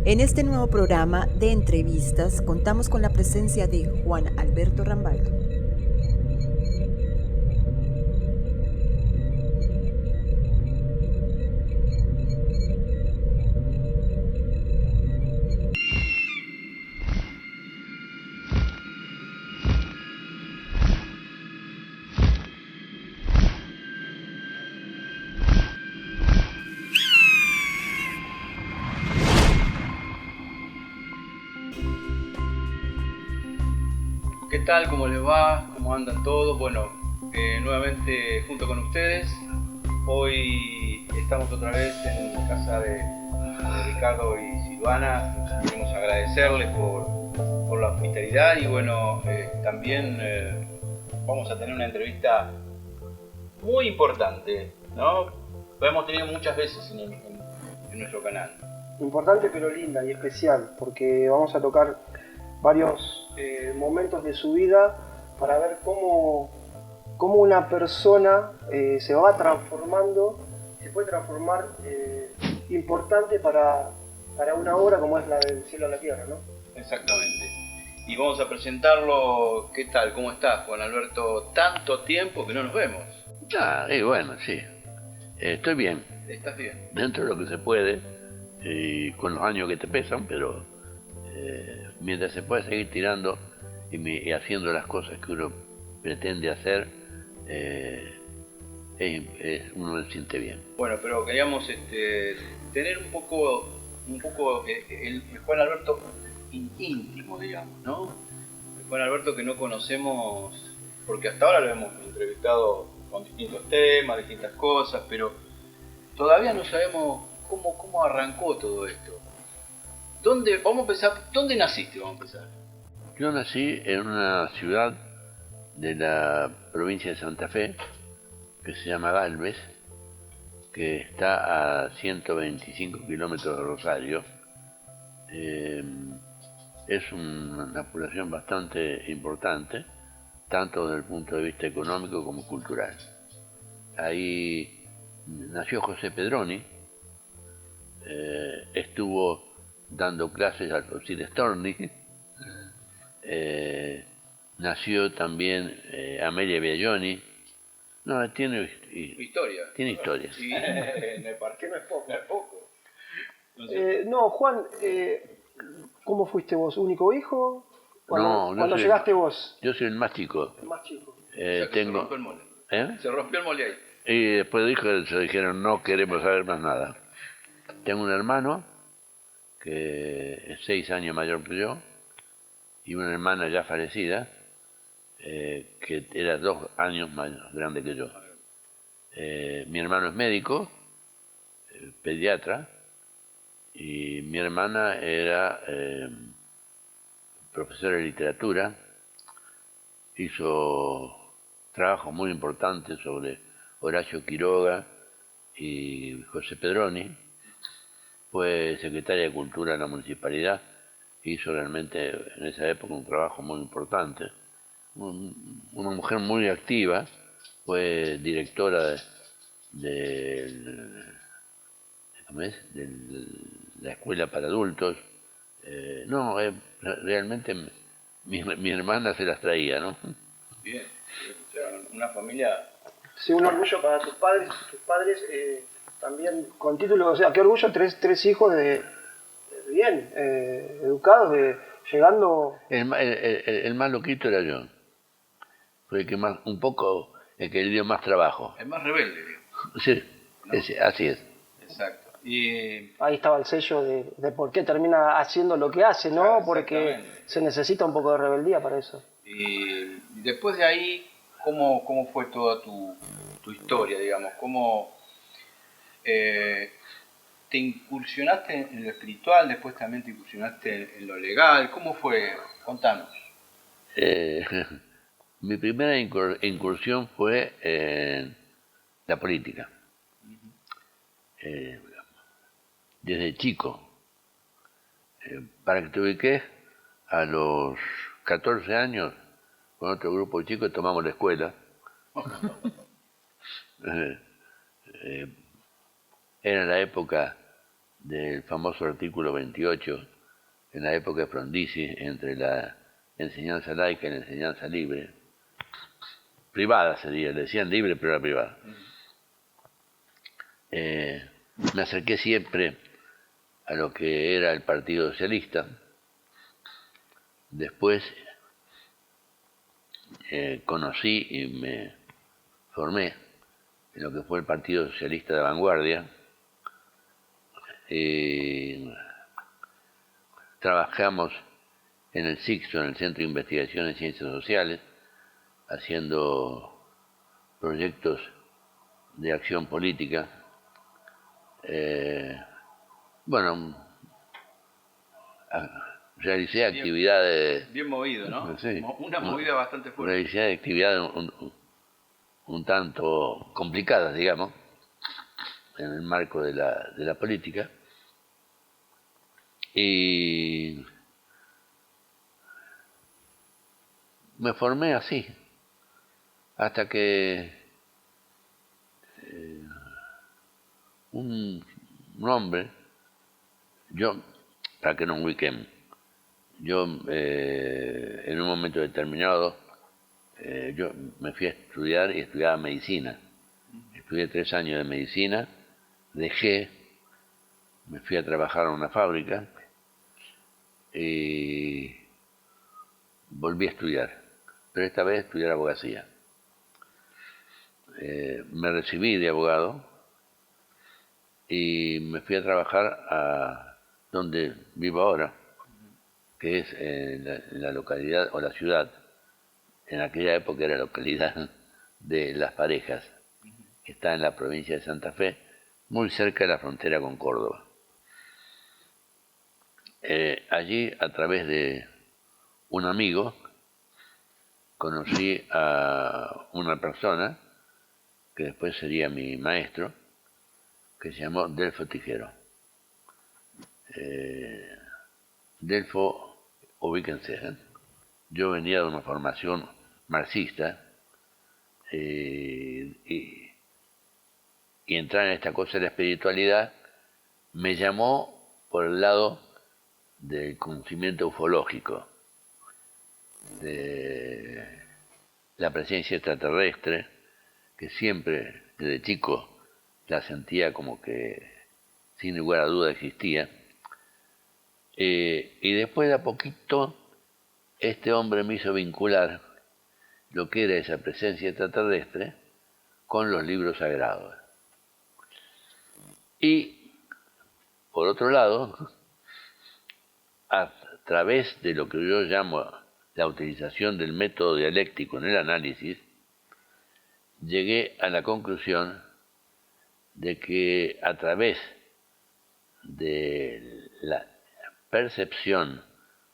En este nuevo programa de entrevistas contamos con la presencia de Juan Alberto Rambaldo. ¿Qué tal? ¿Cómo les va? ¿Cómo andan todos? Bueno, nuevamente junto con ustedes. Hoy estamos otra vez en casa de Ricardo y Silvana. Queremos agradecerles por la hospitalidad y bueno, también vamos a tener una entrevista muy importante, ¿no? Lo hemos tenido muchas veces en nuestro canal. Importante pero linda y especial, porque vamos a tocar varios momentos de su vida para ver cómo una persona se va transformando, se puede transformar importante para una obra como es la del cielo a la tierra, ¿no? Exactamente. Y vamos a presentarlo. ¿Qué tal? ¿Cómo estás, Juan Alberto? Tanto tiempo que no nos vemos. Bueno, sí. Estoy bien. ¿Estás bien? Dentro de lo que se puede, y con los años que te pesan, pero mientras se puede seguir tirando y haciendo las cosas que uno pretende hacer, uno se siente bien. Bueno, pero queríamos tener un poco el Juan Alberto íntimo, digamos, ¿no? El Juan Alberto que no conocemos, porque hasta ahora lo hemos entrevistado con distintos temas, distintas cosas, pero todavía no sabemos cómo arrancó todo esto. Vamos a empezar, ¿dónde naciste? Vamos a empezar. Yo nací en una ciudad de la provincia de Santa Fe, que se llama Galvez, que está a 125 kilómetros de Rosario. Es una población bastante importante, tanto desde el punto de vista económico como cultural. Ahí nació José Pedroni, estuvo dando clases al Alfonsín Storni, nació también Amelia Biagioni. No, tiene historia. Tiene historia. Sí, me parqué, no es poco. No es poco. No, Juan, ¿cómo fuiste vos? ¿Único hijo? Cuando llegaste vos. Yo soy el más chico. El más chico. O sea que se rompió el mole. Se rompió el mole ahí. Y después se dijeron, no queremos saber más nada. Tengo un hermano que es 6 años mayor que yo y una hermana ya fallecida que era 2 años más grande que yo. Mi hermano es médico, pediatra, y mi hermana era profesora de literatura. Hizo trabajos muy importantes sobre Horacio Quiroga y José Pedroni. Fue secretaria de Cultura de la Municipalidad. Hizo realmente en esa época un trabajo muy importante. Una mujer muy activa. Fue directora de la escuela para adultos. Realmente mi hermana se las traía, ¿no? Bien, o sea, una familia... Sí, un orgullo para tus padres también con título, o sea, qué orgullo, tres hijos bien, educados, llegando... El más loquito era yo. Fue el que más, un poco, el que le dio más trabajo. El más rebelde, digamos. Sí, ¿no? Así es. Exacto. Ahí estaba el sello de por qué termina haciendo lo que hace, ¿no? Claro, porque se necesita un poco de rebeldía para eso. Y después de ahí, ¿cómo fue toda tu historia, digamos? ¿Cómo te incursionaste en lo espiritual, después también te incursionaste en lo legal? ¿Cómo fue? Contanos. Mi primera incursión fue en la política. Desde chico. Para que te ubiques, a los 14 años, con otro grupo de chicos tomamos la escuela. Era la época del famoso artículo 28 en la época de Frondizi entre la enseñanza laica y la enseñanza libre. Privada sería, le decían libre, pero era privada. Me acerqué siempre a lo que era el Partido Socialista. Después conocí y me formé en lo que fue el Partido Socialista de Vanguardia. Trabajamos en el CICSO, en el Centro de Investigación en Ciencias Sociales, haciendo proyectos de acción política. Realicé actividades... Bien movido, ¿no? Sí, una movida bastante fuerte. Realicé actividades un tanto complicadas, digamos, en el marco de la política. Y me formé así, hasta que un hombre, yo, para que nos ubiquemos, yo en un momento determinado, yo me fui a estudiar y estudiaba medicina. Estudié 3 años de medicina, dejé, me fui a trabajar a una fábrica y volví a estudiar, pero esta vez estudiar abogacía. Me recibí de abogado y me fui a trabajar a donde vivo ahora, que es en la localidad o la ciudad, en aquella época era la localidad de Las Parejas, que está en la provincia de Santa Fe, muy cerca de la frontera con Córdoba. Allí, a través de un amigo, conocí a una persona que después sería mi maestro, que se llamó Delfo Tijero. Delfo, ubíquense, yo venía de una formación marxista y entrar en esta cosa de la espiritualidad me llamó por el lado del conocimiento ufológico, de la presencia extraterrestre, que siempre desde chico la sentía como que sin lugar a duda existía. Y después de a poquito este hombre me hizo vincular lo que era esa presencia extraterrestre con los libros sagrados. Y por otro lado, a través de lo que yo llamo la utilización del método dialéctico en el análisis, llegué a la conclusión de que a través de la percepción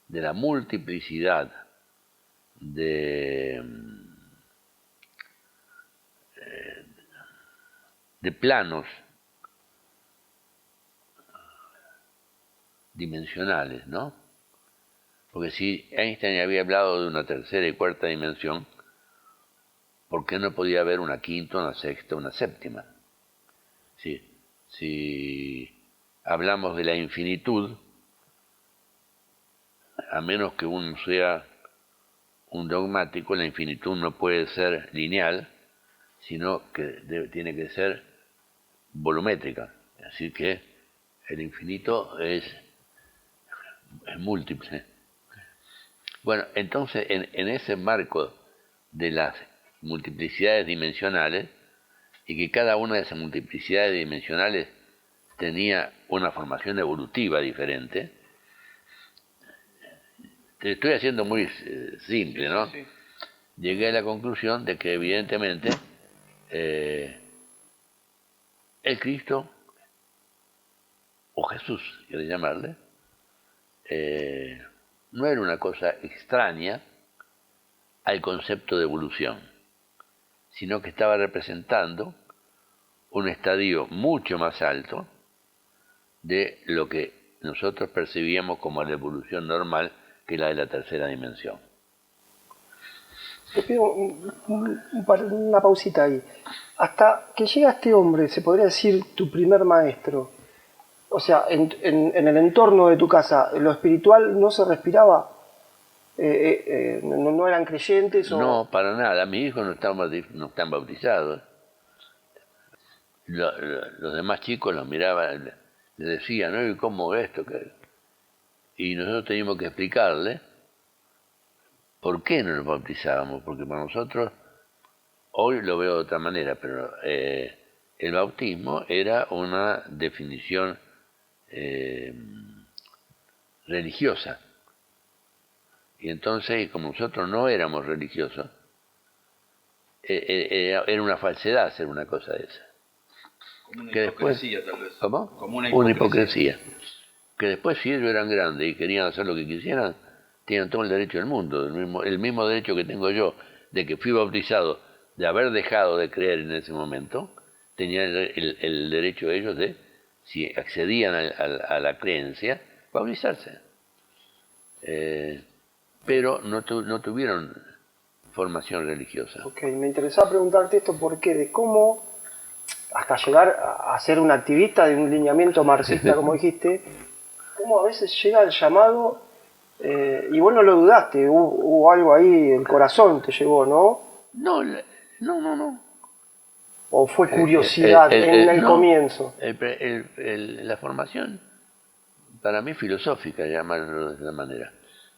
de la multiplicidad de planos dimensionales, ¿no? Porque si Einstein había hablado de una tercera y cuarta dimensión, ¿por qué no podía haber una quinta, una sexta, una séptima? Si hablamos de la infinitud, a menos que uno sea un dogmático, la infinitud no puede ser lineal, sino que tiene que ser volumétrica. Así que el infinito es múltiple. Bueno, entonces en ese marco de las multiplicidades dimensionales, y que cada una de esas multiplicidades dimensionales tenía una formación evolutiva diferente, te estoy haciendo muy simple, ¿no? Sí. Llegué a la conclusión de que evidentemente el Cristo, o Jesús, quiere llamarle, no era una cosa extraña al concepto de evolución, sino que estaba representando un estadio mucho más alto de lo que nosotros percibíamos como la evolución normal, que es la de la tercera dimensión. Te pido una pausita ahí. Hasta que llega este hombre, se podría decir tu primer maestro, O sea, en el entorno de tu casa, ¿lo espiritual no se respiraba? ¿No eran creyentes? O... No, para nada. Mis hijos no están bautizados. Los demás chicos los miraban, les decían, ¿no? ¿Y cómo esto? Y nosotros teníamos que explicarle por qué no nos bautizábamos, porque para nosotros, hoy lo veo de otra manera, pero el bautismo era una definición religiosa. Y entonces, como nosotros no éramos religiosos, era una falsedad hacer una cosa de esa. Como una Que hipocresía, después, tal vez. ¿cómo? Como una Una hipocresía. hipocresía. Que después, si ellos eran grandes y querían hacer lo que quisieran, tenían todo el derecho del mundo, el mismo derecho que tengo yo de que fui bautizado, de haber dejado de creer en ese momento, tenían el derecho ellos de, si accedían a la creencia, bautizarse. Pero no tuvieron formación religiosa. Ok, me interesaba preguntarte esto, ¿por qué? De cómo, hasta llegar a ser un activista de un lineamiento marxista, como dijiste, cómo a veces llega el llamado, y vos no lo dudaste, hubo algo ahí, el corazón te llevó, ¿no? No. ¿O fue curiosidad en el no, comienzo? La formación, para mí filosófica, llamarlo de esa manera.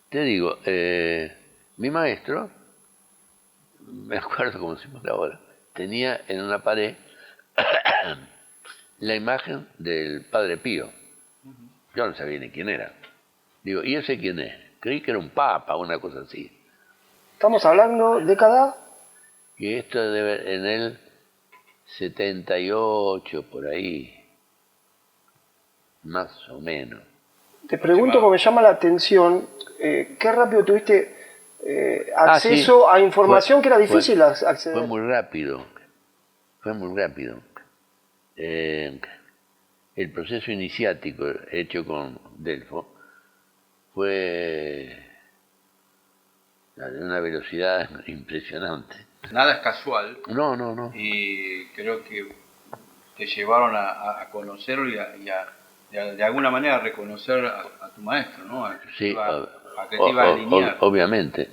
Te digo, mi maestro, me acuerdo como si fuera ahora, tenía en una pared la imagen del Padre Pío. Yo no sabía ni quién era. Digo, ¿y ese quién es? Creí que era un papa, una cosa así. Estamos hablando década. Y esto debe en el 78, por ahí, más o menos. Te pregunto porque me llama la atención, qué rápido tuviste acceso sí. a información que era difícil acceder. Fue muy rápido. El proceso iniciático hecho con Delfo fue de una velocidad impresionante. Nada es casual. No. Y creo que te llevaron a conocerlo y de alguna manera a reconocer a tu maestro, ¿no? A que Sí, te iba a alinear. obviamente.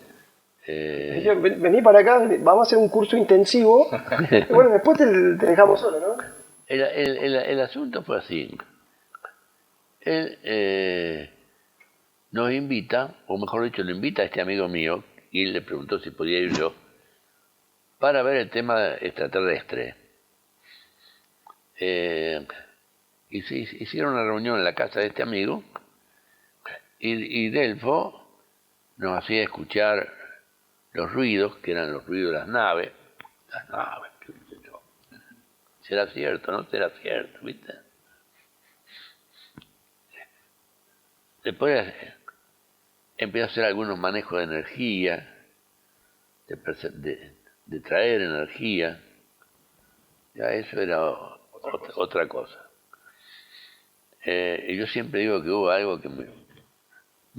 Vení para acá, vamos a hacer un curso intensivo. Y bueno, después te dejamos solo, ¿no? El asunto fue así. Él nos invita, o mejor dicho, lo invita a este amigo mío, y le preguntó si podía ir yo, para ver el tema extraterrestre. Y se hicieron una reunión en la casa de este amigo, y Delfo nos hacía escuchar los ruidos, que eran los ruidos de las naves, qué sé yo. ¿Será cierto? ¿No será cierto? ¿Viste? Después empezó a hacer algunos manejos de energía, de traer energía. Ya eso era otra cosa. Y yo siempre digo que hubo algo que me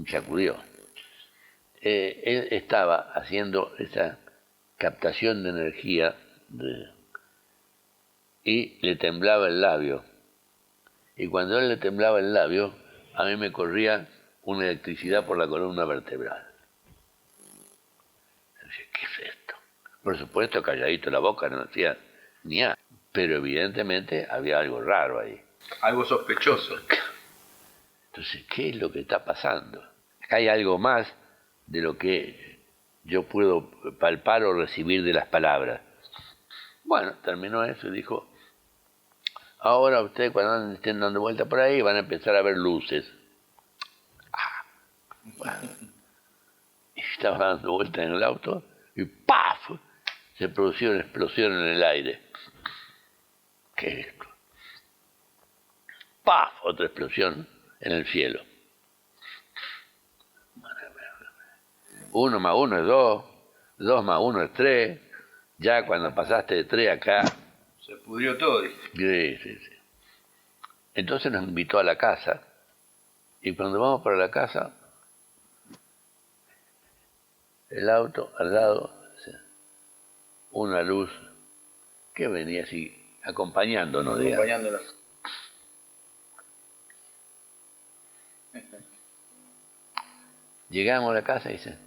sacudió. Él estaba haciendo esa captación de energía y le temblaba el labio. Y cuando él le temblaba el labio, a mí me corría una electricidad por la columna vertebral. Decía, ¿qué es esto? Por supuesto, calladito la boca, no decía ni a. Pero evidentemente había algo raro ahí. Algo sospechoso. Entonces, ¿qué es lo que está pasando? Hay algo más de lo que yo puedo palpar o recibir de las palabras. Bueno, terminó eso y dijo, ahora ustedes cuando estén dando vuelta por ahí van a empezar a ver luces. Bueno. Y estaba dando vuelta en el auto y ¡paf! Se produjo una explosión en el aire. ¿Qué es esto? ¡Paf! Otra explosión en el cielo. 1 más 1 es 2, 2 más 1 es 3. Ya cuando pasaste de 3 acá... Se pudrió todo, dice. Sí. Entonces nos invitó a la casa. Y cuando vamos para la casa, el auto al lado, una luz que venía así acompañándonos, digamos. Acompañándola. Llegamos a la casa y dice,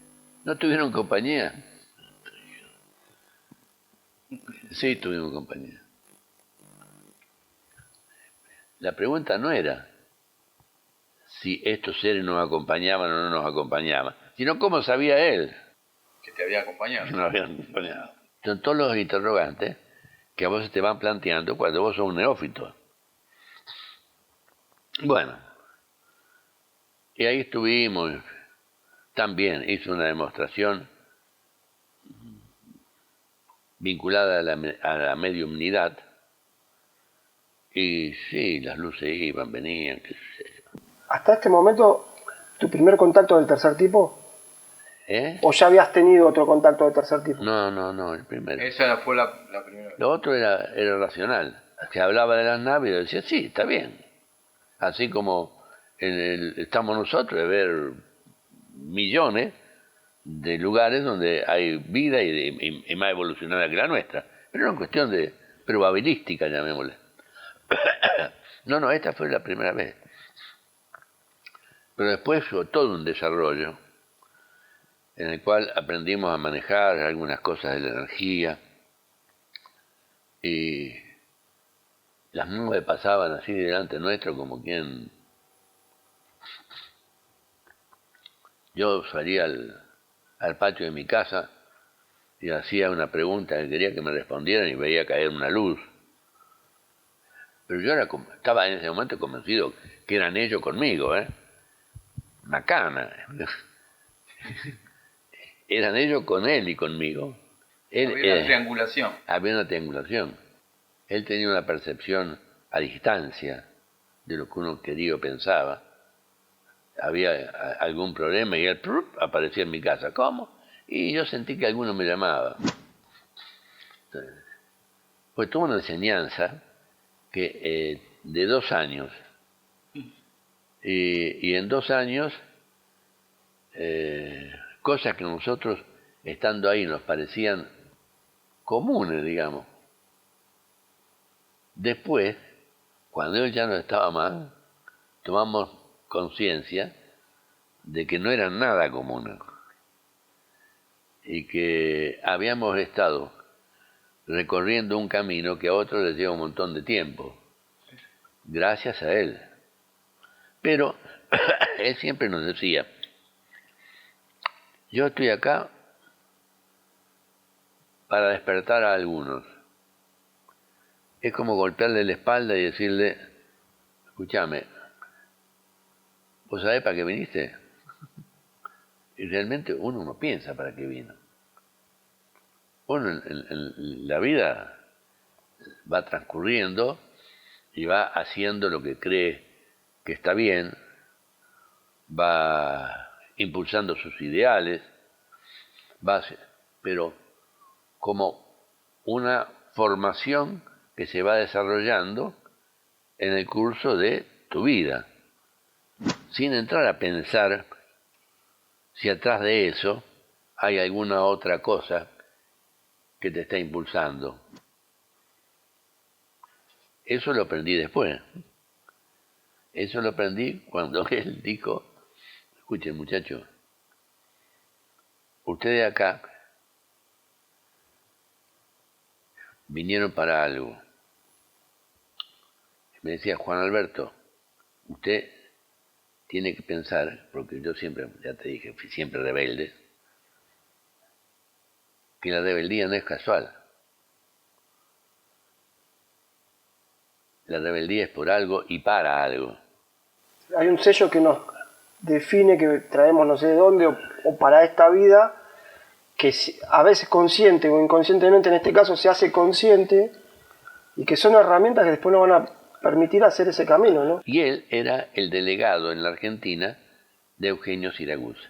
¿no tuvieron compañía? Sí, tuvimos compañía. La pregunta no era si estos seres nos acompañaban o no nos acompañaban, sino cómo sabía él Que te había acompañado. que nos habían acompañado. Son todos los interrogantes que a vos te van planteando cuando vos sos un neófito. Bueno, y ahí estuvimos. También hizo una demostración vinculada a la mediumnidad. Y sí, las luces iban, venían, qué sé yo. Hasta este momento, ¿tu primer contacto del tercer tipo? ¿Eh? ¿O ya habías tenido otro contacto del tercer tipo? No, el primero. Esa fue la primera vez. Lo otro era racional. Se hablaba de las naves y yo decía, sí, está bien. Así como estamos nosotros de ver millones de lugares donde hay vida y más evolucionada que la nuestra. Pero era una cuestión de probabilística, llamémosle. No, esta fue la primera vez. Pero después fue todo un desarrollo en el cual aprendimos a manejar algunas cosas de la energía y las nubes pasaban así delante nuestro como quien... Yo salía al patio de mi casa y hacía una pregunta que quería que me respondieran y veía caer una luz. Pero yo estaba en ese momento convencido que eran ellos conmigo, Macana. Eran ellos con él y conmigo. Había una triangulación. Había una triangulación. Él tenía una percepción a distancia de lo que uno quería o pensaba. Había algún problema y él aparecía en mi casa. ¿Cómo? Y yo sentí que alguno me llamaba. Pues tuvo una enseñanza que de 2 años. Y en 2 años, cosas que nosotros, estando ahí, nos parecían comunes, digamos. Después, cuando él ya no estaba más, tomamos conciencia de que no eran nada comunes y que habíamos estado recorriendo un camino que a otros les lleva un montón de tiempo, gracias a él. Pero él siempre nos decía, yo estoy acá para despertar a algunos. Es como golpearle la espalda y decirle, escúchame, ¿vos sabés para qué viniste? Y realmente uno no piensa para qué vino. Uno en la vida va transcurriendo y va haciendo lo que cree que está bien, va impulsando sus ideales, pero como una formación que se va desarrollando en el curso de tu vida, sin entrar a pensar si atrás de eso hay alguna otra cosa que te está impulsando. Eso lo aprendí después. Eso lo aprendí cuando él dijo, escuchen muchachos, ustedes acá vinieron para algo. Me decía, Juan Alberto, usted tiene que pensar, porque yo siempre, ya te dije, fui siempre rebelde, que la rebeldía no es casual. La rebeldía es por algo y para algo. Hay un sello que nos define que traemos no sé de dónde o para esta vida, que a veces consciente o inconscientemente, en este caso se hace consciente, y que son herramientas que después nos van a permitir hacer ese camino, ¿no? Y él era el delegado en la Argentina de Eugenio Siragusa.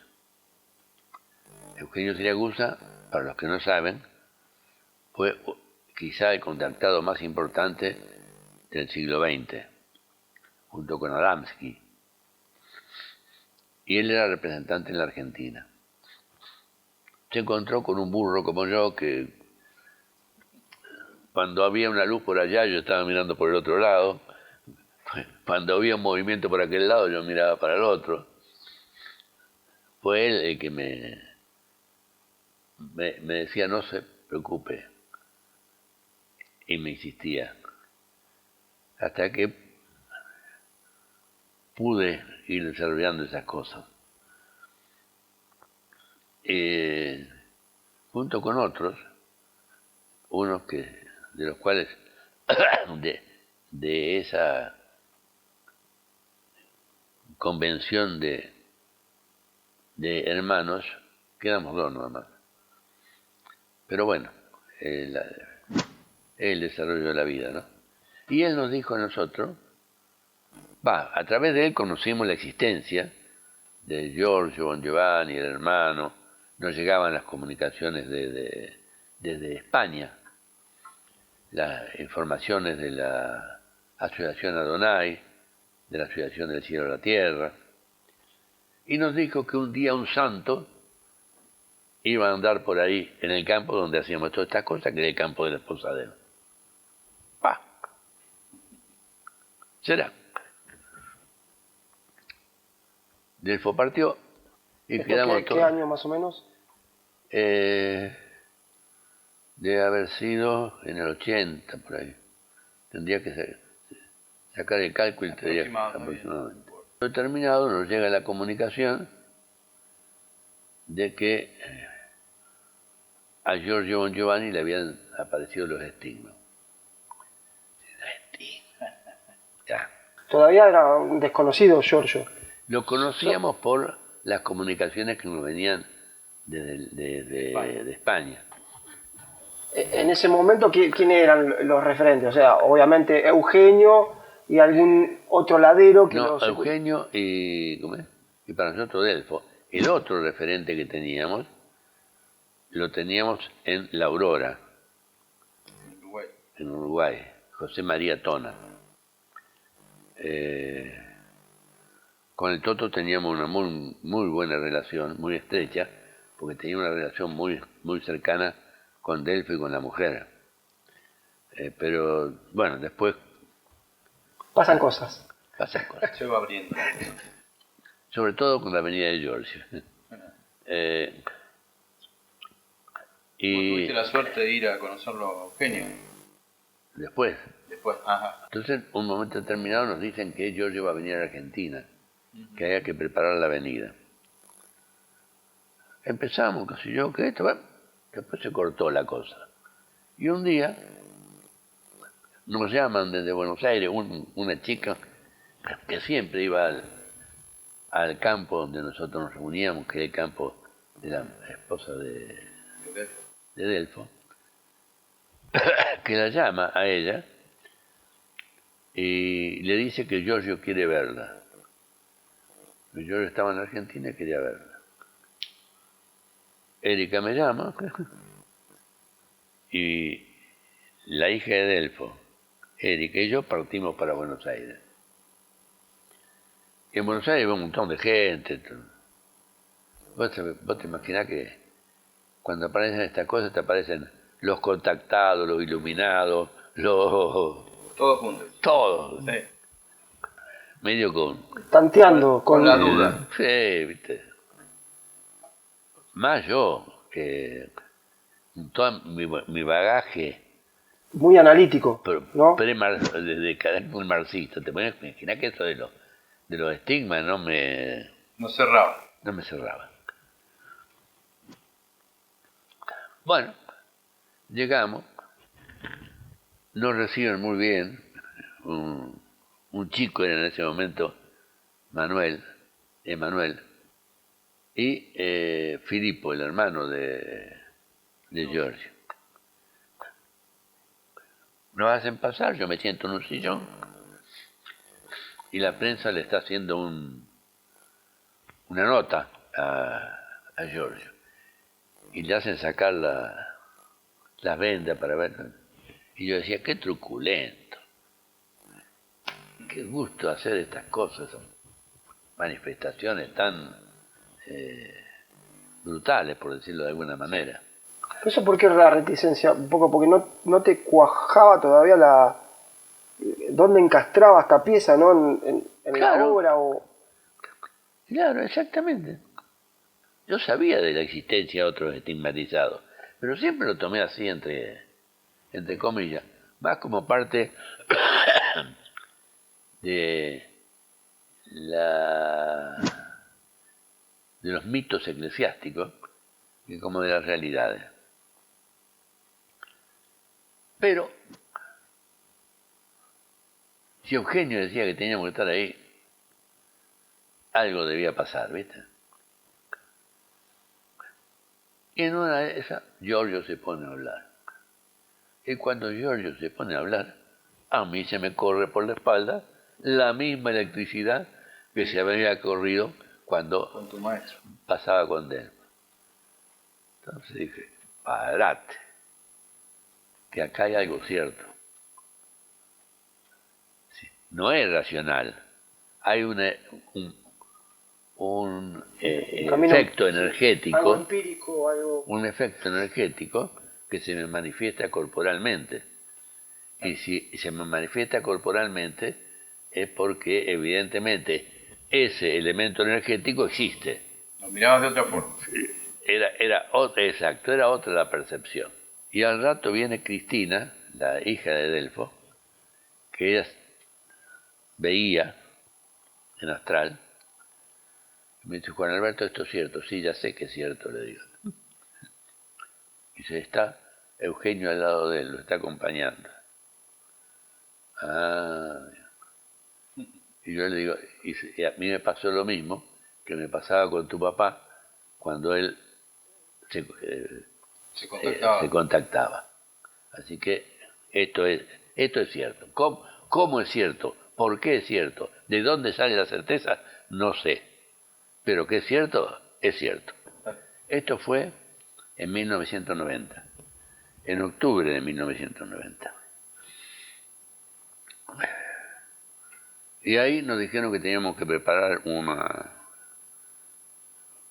Eugenio Siragusa, para los que no saben, fue quizá el contactado más importante del siglo XX, junto con Adamski. Y él era representante en la Argentina. Se encontró con un burro como yo que cuando había una luz por allá yo estaba mirando por el otro lado, cuando había un movimiento por aquel lado yo miraba para el otro. fue él el que me decía no se preocupe y me insistía hasta que pude ir desarrollando esas cosas. Junto con otros, unos de los cuales de esa convención de hermanos, quedamos dos nada más. Pero bueno, el desarrollo de la vida, ¿no? Y él nos dijo a nosotros, a través de él conocimos la existencia de Giorgio Bon Giovanni, el hermano, nos llegaban las comunicaciones desde España, las informaciones de la Asociación Adonai, de la Asociación del Cielo y la Tierra, y nos dijo que un día un santo iba a andar por ahí en el campo donde hacíamos todas estas cosas, que era el campo de la esposa de él. ¿Será? Delfo partió y quedamos todos. ¿Qué año más o menos? Debe haber sido en el 80, por ahí. Tendría que sacar el cálculo y te diría aproximadamente. Terminado, nos llega la comunicación de que a Giorgio Bon Giovanni le habían aparecido los estigmas. Ya. Todavía era un desconocido Giorgio. Lo conocíamos por las comunicaciones que nos venían de España. En ese momento, ¿quiénes eran los referentes? O sea, obviamente Eugenio y algún otro ladero que no, Eugenio y, ¿cómo es? Y para nosotros Delfo. El otro referente que teníamos, lo teníamos en La Aurora, en Uruguay, José María Tona. Con el Toto teníamos una muy buena relación, muy estrecha, porque tenía una relación muy cercana con Delfo y con la mujer. Pero bueno, después pasan cosas. Se va abriendo. Sobre todo con la venida de Giorgio. Y ¿Tuviste la suerte de ir a conocerlo a Eugenio? Después. Ajá. Entonces, un momento determinado nos dicen que Giorgio va a venir a Argentina, que había que preparar la venida. Empezamos, qué sé yo, que esto, después se cortó la cosa. Y un día nos llaman desde Buenos Aires una chica que siempre iba al campo donde nosotros nos reuníamos, que era el campo de la esposa de Delfo, que la llama a ella y le dice que Giorgio quiere verla. Giorgio estaba en Argentina y quería verla. Erika me llama y la hija de Delfo, Erika y yo partimos para Buenos Aires. Y en Buenos Aires va un montón de gente. Vos te imaginás que cuando aparecen estas cosas te aparecen los contactados, los iluminados, Todos juntos. Todos. Sí. Medio tanteando con la duda. Sí, viste. Más yo, que todo mi bagaje muy analítico, ¿no? Desde carácter marxista. Te puedes imaginar que eso de los estigmas no me cerraba. Bueno, llegamos, nos reciben muy bien, un chico era en ese momento, Emanuel, y Filippo, el hermano de Giorgio. Nos hacen pasar, yo me siento en un sillón, y la prensa le está haciendo una nota a Giorgio, y le hacen sacar las vendas para ver. Y yo decía, qué truculento, qué gusto hacer estas cosas, manifestaciones tan brutales, por decirlo de alguna manera. ¿Eso por qué era la reticencia? Un poco porque no te cuajaba todavía dónde encastraba esta pieza, ¿no? En Claro. la obra o... Claro, exactamente. Yo sabía de la existencia de otros estigmatizados, pero siempre lo tomé así entre comillas, más como parte de de los mitos eclesiásticos que como de las realidades. Pero si Eugenio decía que teníamos que estar ahí, algo debía pasar, ¿viste? Y en una de esas, Giorgio se pone a hablar. Y cuando Giorgio se pone a hablar, a mí se me corre por la espalda la misma electricidad que se había corrido cuando Con tu maestro. pasaba con él. Entonces dije, parate, que acá hay algo cierto. Sí, no es racional, hay un efecto energético, algo empírico, algo... un efecto energético que se me manifiesta corporalmente. Y si se me manifiesta corporalmente es porque evidentemente ese elemento energético existe. Lo mirabas de otra forma. Exacto, era otra la percepción. Y al rato viene Cristina, la hija de Delfo, que ella veía en astral. Me dice, Juan Alberto, esto es cierto. Sí, ya sé que es cierto, le digo. Y dice, está Eugenio al lado de él, lo está acompañando. Ah, y yo le digo, y a mí me pasó lo mismo que me pasaba con tu papá cuando él se contactaba. Así que esto es cierto. ¿Cómo es cierto? ¿Por qué es cierto? ¿De dónde sale la certeza? No sé. Pero que es cierto, es cierto. Esto fue en 1990, en octubre de 1990. Y ahí nos dijeron que teníamos que preparar una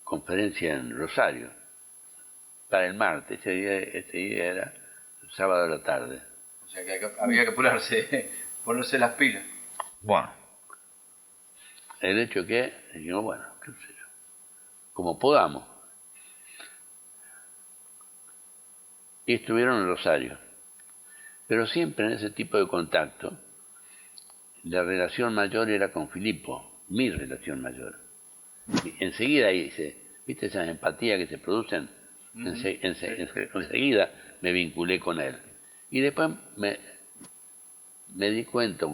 conferencia en Rosario para el martes. Este día era sábado a la tarde. O sea que había que apurarse, ponerse las pilas. Bueno, el hecho que dijimos, bueno, qué sé yo, como podamos. Y estuvieron en Rosario. Pero siempre en ese tipo de contacto, la relación mayor era con Filipo, mi relación mayor. Y enseguida hice, ¿viste esas empatías que se producen? Enseguida me vinculé con él. Y después me di cuenta,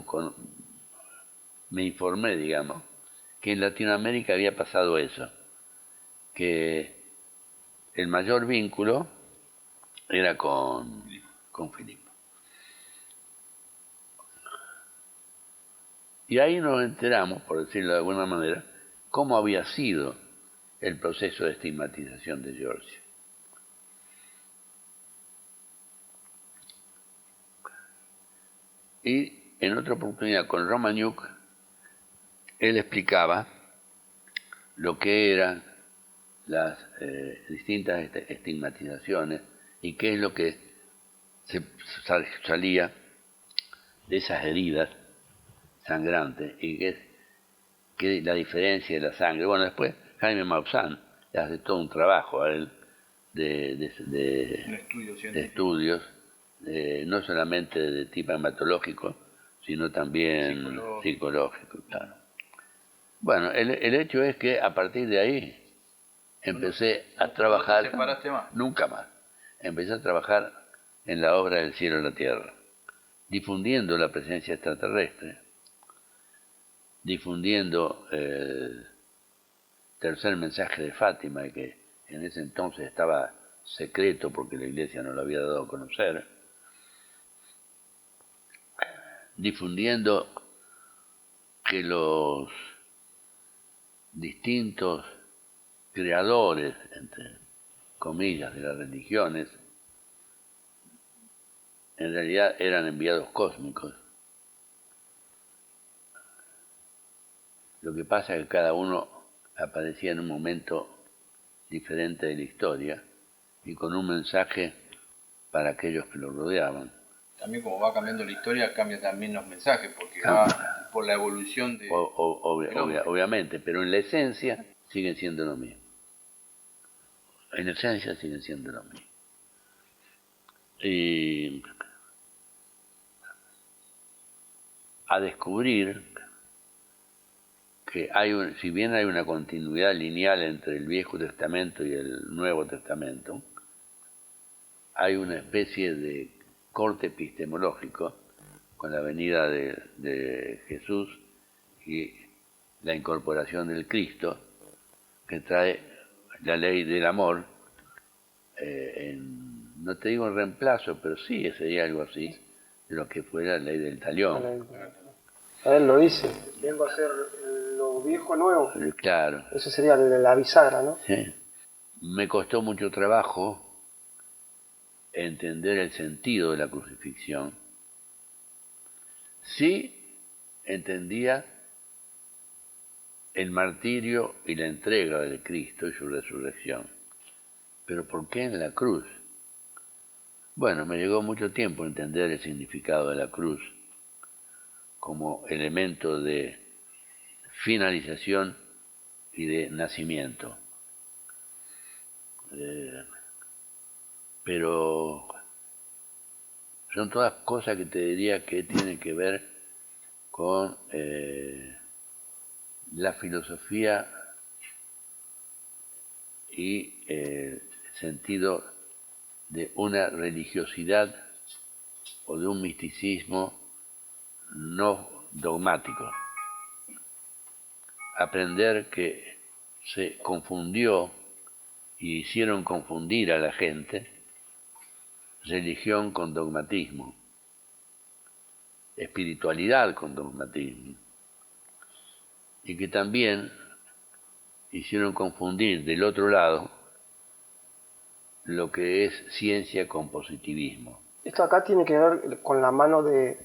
me informé, digamos, que en Latinoamérica había pasado eso, que el mayor vínculo era con Filipo. Y ahí nos enteramos, por decirlo de alguna manera, cómo había sido el proceso de estigmatización de Giorgio. Y en otra oportunidad con Romaniuk, él explicaba lo que eran las distintas estigmatizaciones y qué es lo que salía de esas heridas sangrantes y qué es la diferencia de la sangre. Bueno, después Jaime Maussan le hace todo un trabajo a él de estudios, no solamente de tipo hematológico, sino también psicológico, claro. Bueno, el hecho es que a partir de ahí empecé a trabajar. ¿No te separaste más? Nunca más. Empecé a trabajar en la obra del cielo y la tierra, difundiendo la presencia extraterrestre, difundiendo el tercer mensaje de Fátima, que en ese entonces estaba secreto porque la Iglesia no lo había dado a conocer, difundiendo que los distintos creadores, entre comillas, de las religiones, en realidad eran enviados cósmicos. Lo que pasa es que cada uno aparecía en un momento diferente de la historia y con un mensaje para aquellos que lo rodeaban. También como va cambiando la historia, cambian también los mensajes, porque va por la evolución de... Obviamente, pero en la esencia siguen siendo lo mismo. en esencia siguen siendo lo mismo. Y a descubrir que si bien hay una continuidad lineal entre el Viejo Testamento y el Nuevo Testamento, hay una especie de corte epistemológico con la venida de Jesús y la incorporación del Cristo, que trae la ley del amor, no te digo en reemplazo, pero sí sería algo así, de lo que fuera la ley del talión. A él lo dice, vengo a hacer lo viejo nuevo. Claro. Eso sería la bisagra, ¿no? Sí. Me costó mucho trabajo entender el sentido de la crucifixión. Sí entendía el martirio y la entrega del Cristo y su resurrección. Pero ¿por qué en la cruz? Bueno, me llegó mucho tiempo a entender el significado de la cruz como elemento de finalización y de nacimiento. Pero son todas cosas que te diría que tienen que ver con la filosofía y el sentido de una religiosidad o de un misticismo no dogmático. Aprender que se confundió y hicieron confundir a la gente religión con dogmatismo, espiritualidad con dogmatismo, y que también hicieron confundir del otro lado lo que es ciencia con positivismo. Esto acá tiene que ver con la mano de,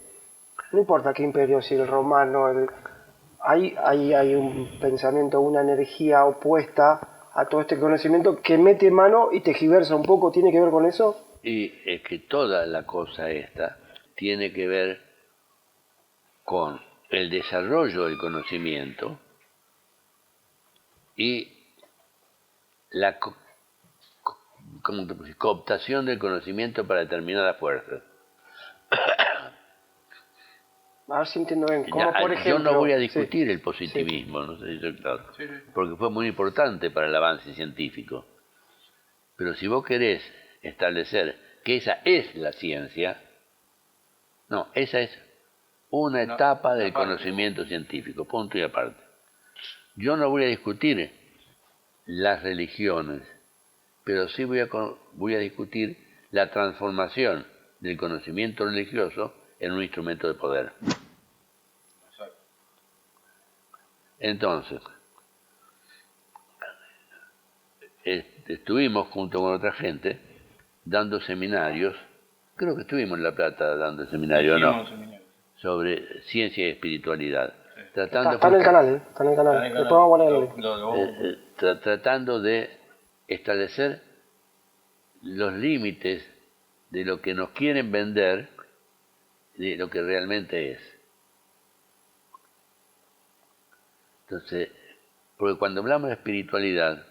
no importa qué imperio, si el romano, hay un pensamiento, una energía opuesta a todo este conocimiento que mete mano y tergiversa un poco. ¿Tiene que ver con eso? Y es que toda la cosa esta tiene que ver con el desarrollo del conocimiento y la cooptación del conocimiento para determinadas fuerzas. A ver si entiendo bien. ¿Cómo, por ejemplo? Yo no voy a discutir sí, el positivismo, sí. No sé si soy claro, porque fue muy importante para el avance científico. Pero si vos querés establecer que esa es la ciencia, no, esa es una etapa del conocimiento científico, punto y aparte. Yo no voy a discutir las religiones, pero sí voy a discutir la transformación del conocimiento religioso en un instrumento de poder. Entonces, estuvimos junto con otra gente dando seminarios, creo que estuvimos en La Plata dando seminarios, ¿no? Sobre ciencia y espiritualidad. Sí. Está en el canal, está en el canal. Después vamos a ponerle. Tratando de establecer los límites de lo que nos quieren vender, de lo que realmente es. Entonces, porque cuando hablamos de espiritualidad,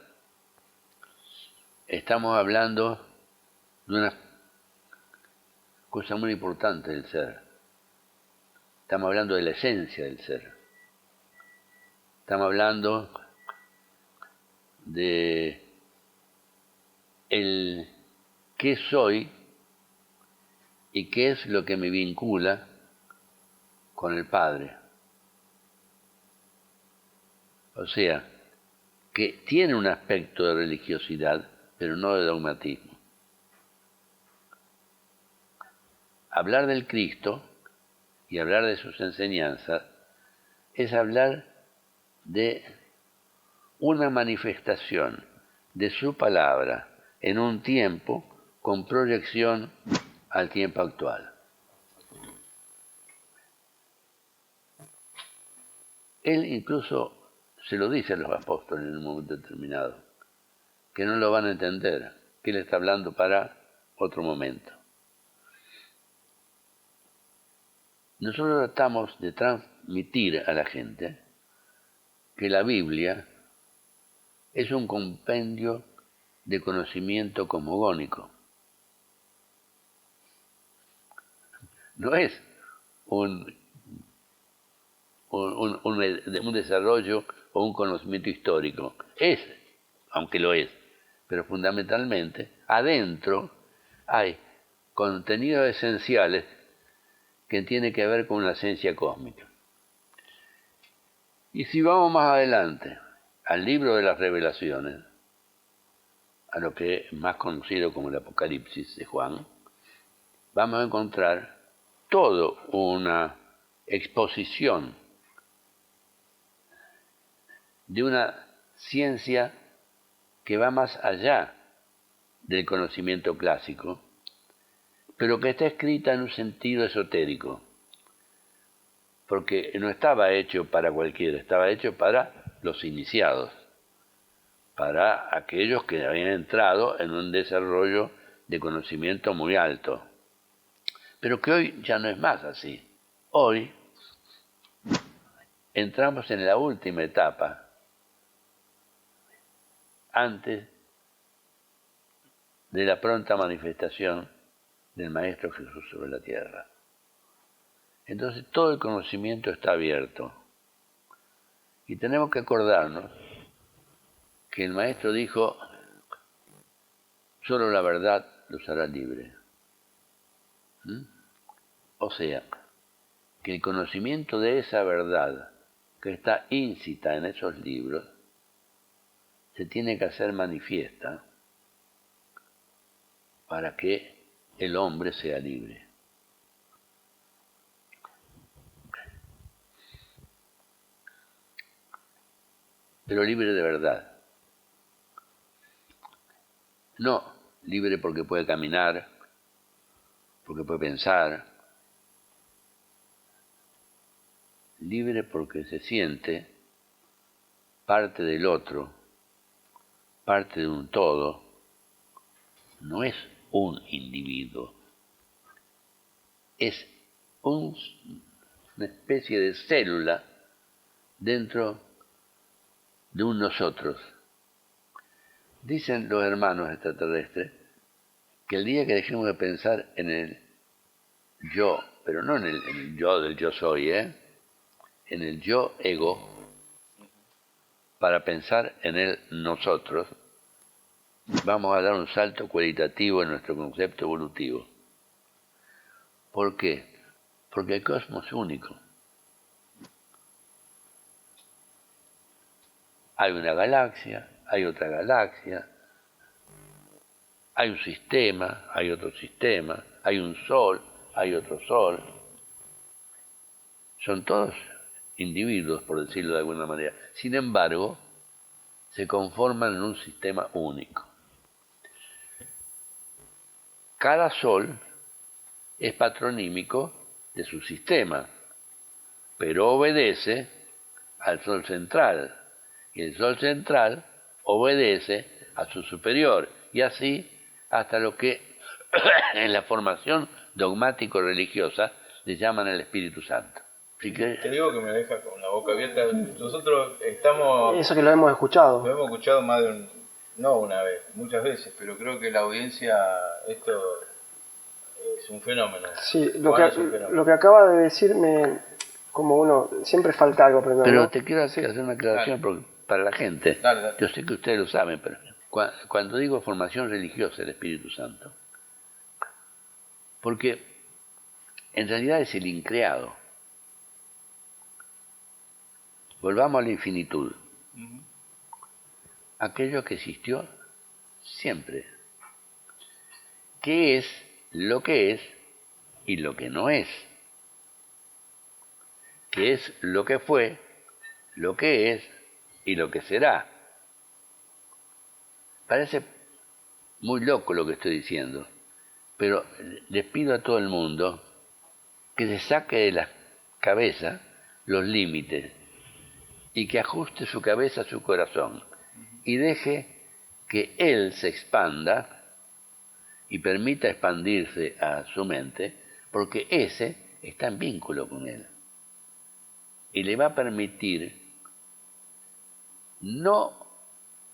estamos hablando de una cosa muy importante del ser. Estamos hablando de la esencia del ser. Estamos hablando de el qué soy y qué es lo que me vincula con el Padre. O sea, que tiene un aspecto de religiosidad, pero no de dogmatismo. Hablar del Cristo y hablar de sus enseñanzas es hablar de una manifestación de su palabra en un tiempo con proyección al tiempo actual. Él incluso se lo dice a los apóstoles en un momento determinado, que no lo van a entender, que él está hablando para otro momento. Nosotros tratamos de transmitir a la gente que la Biblia es un compendio de conocimiento cosmogónico. No es un desarrollo o un conocimiento histórico. Es, aunque lo es, pero fundamentalmente adentro hay contenidos esenciales que tienen que ver con la esencia cósmica. Y si vamos más adelante al libro de las revelaciones, a lo que es más conocido como el Apocalipsis de Juan, vamos a encontrar toda una exposición de una ciencia que va más allá del conocimiento clásico, pero que está escrita en un sentido esotérico, porque no estaba hecho para cualquiera, estaba hecho para los iniciados, para aquellos que habían entrado en un desarrollo de conocimiento muy alto, pero que hoy ya no es más así. Hoy entramos en la última etapa, antes de la pronta manifestación del Maestro Jesús sobre la tierra. Entonces todo el conocimiento está abierto. Y tenemos que acordarnos que el Maestro dijo, solo la verdad los hará libres. O sea, que el conocimiento de esa verdad que está íncita en esos libros se tiene que hacer manifiesta para que el hombre sea libre. Pero libre de verdad. No libre porque puede caminar, porque puede pensar. Libre porque se siente parte del otro, parte de un todo. No es un individuo, es una especie de célula dentro de un nosotros. Dicen los hermanos extraterrestres que el día que dejemos de pensar en el yo, pero no en el yo del yo soy, en el yo ego, para pensar en el nosotros, vamos a dar un salto cualitativo en nuestro concepto evolutivo. ¿Por qué? Porque el cosmos es único. Hay una galaxia, hay otra galaxia, hay un sistema, hay otro sistema, hay un sol, hay otro sol. Son todos individuos, por decirlo de alguna manera. Sin embargo, se conforman en un sistema único. Cada sol es patronímico de su sistema, pero obedece al sol central. Y el sol central obedece a su superior, y así hasta lo que en la formación dogmático-religiosa le llaman el Espíritu Santo. Así que, Te digo que me deja con la boca abierta. Nosotros estamos... Eso que lo hemos escuchado. Lo hemos escuchado más de no una vez, muchas veces, pero creo que la audiencia, esto es un fenómeno. Sí, lo que acaba de decirme, como uno, siempre falta algo primero, pero ¿no? te quiero hacer una aclaración para la gente. Dale. Yo sé que ustedes lo saben, pero cuando digo formación religiosa del Espíritu Santo, porque en realidad es el increado. Volvamos a la infinitud. Aquello que existió siempre. ¿Qué es lo que es y lo que no es? ¿Qué es lo que fue, lo que es y lo que será? Parece muy loco lo que estoy diciendo, pero les pido a todo el mundo que se saque de la cabeza los límites y que ajuste su cabeza a su corazón y deje que él se expanda y permita expandirse a su mente, porque ese está en vínculo con él y le va a permitir no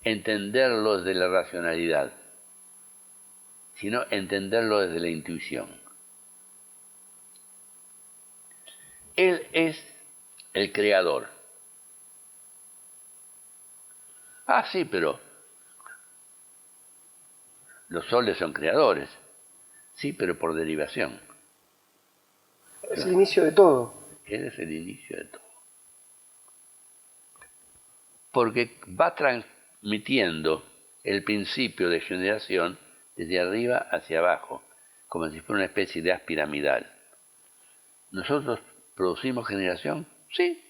entenderlo desde la racionalidad, sino entenderlo desde la intuición. Él es el creador. Ah, sí, pero los soles son creadores. Sí, pero por derivación. Es el inicio de todo. Él es el inicio de todo. Porque va transmitiendo el principio de generación desde arriba hacia abajo, como si fuera una especie de haz piramidal. ¿Nosotros producimos generación? Sí,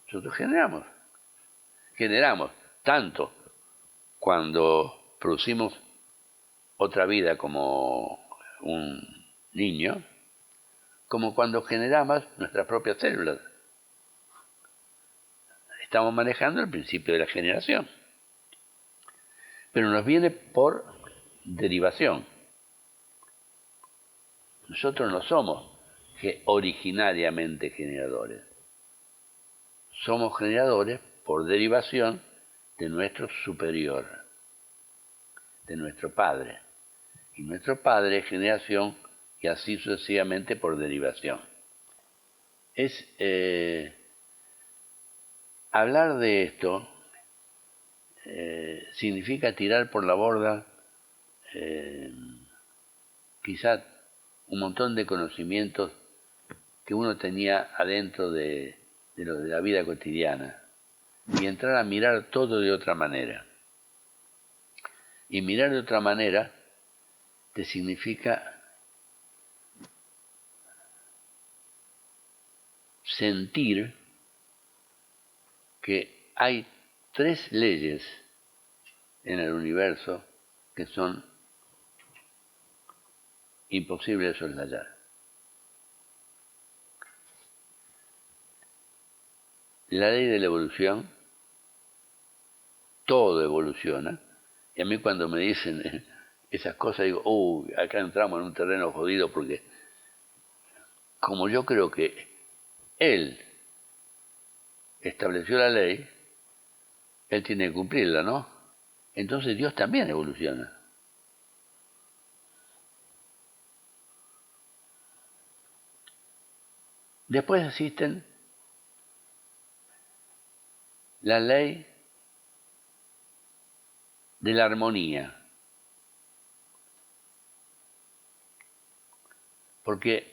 nosotros generamos. Generamos tanto cuando producimos otra vida como un niño, como cuando generamos nuestras propias células. Estamos manejando el principio de la generación. Pero nos viene por derivación. Nosotros no somos originariamente generadores. Somos generadores por derivación de nuestro superior, de nuestro Padre. Y nuestro Padre es generación y así sucesivamente por derivación. Hablar de esto significa tirar por la borda quizá un montón de conocimientos que uno tenía adentro de la vida cotidiana y entrar a mirar todo de otra manera. Y mirar de otra manera te significa sentir que hay 3 leyes en el universo que son imposibles de soslayar. La ley de la evolución, todo evoluciona, y a mí cuando me dicen esas cosas digo, acá entramos en un terreno jodido porque como yo creo que él estableció la ley, él tiene que cumplirla, ¿no? Entonces Dios también evoluciona. Después existen la ley de la armonía, porque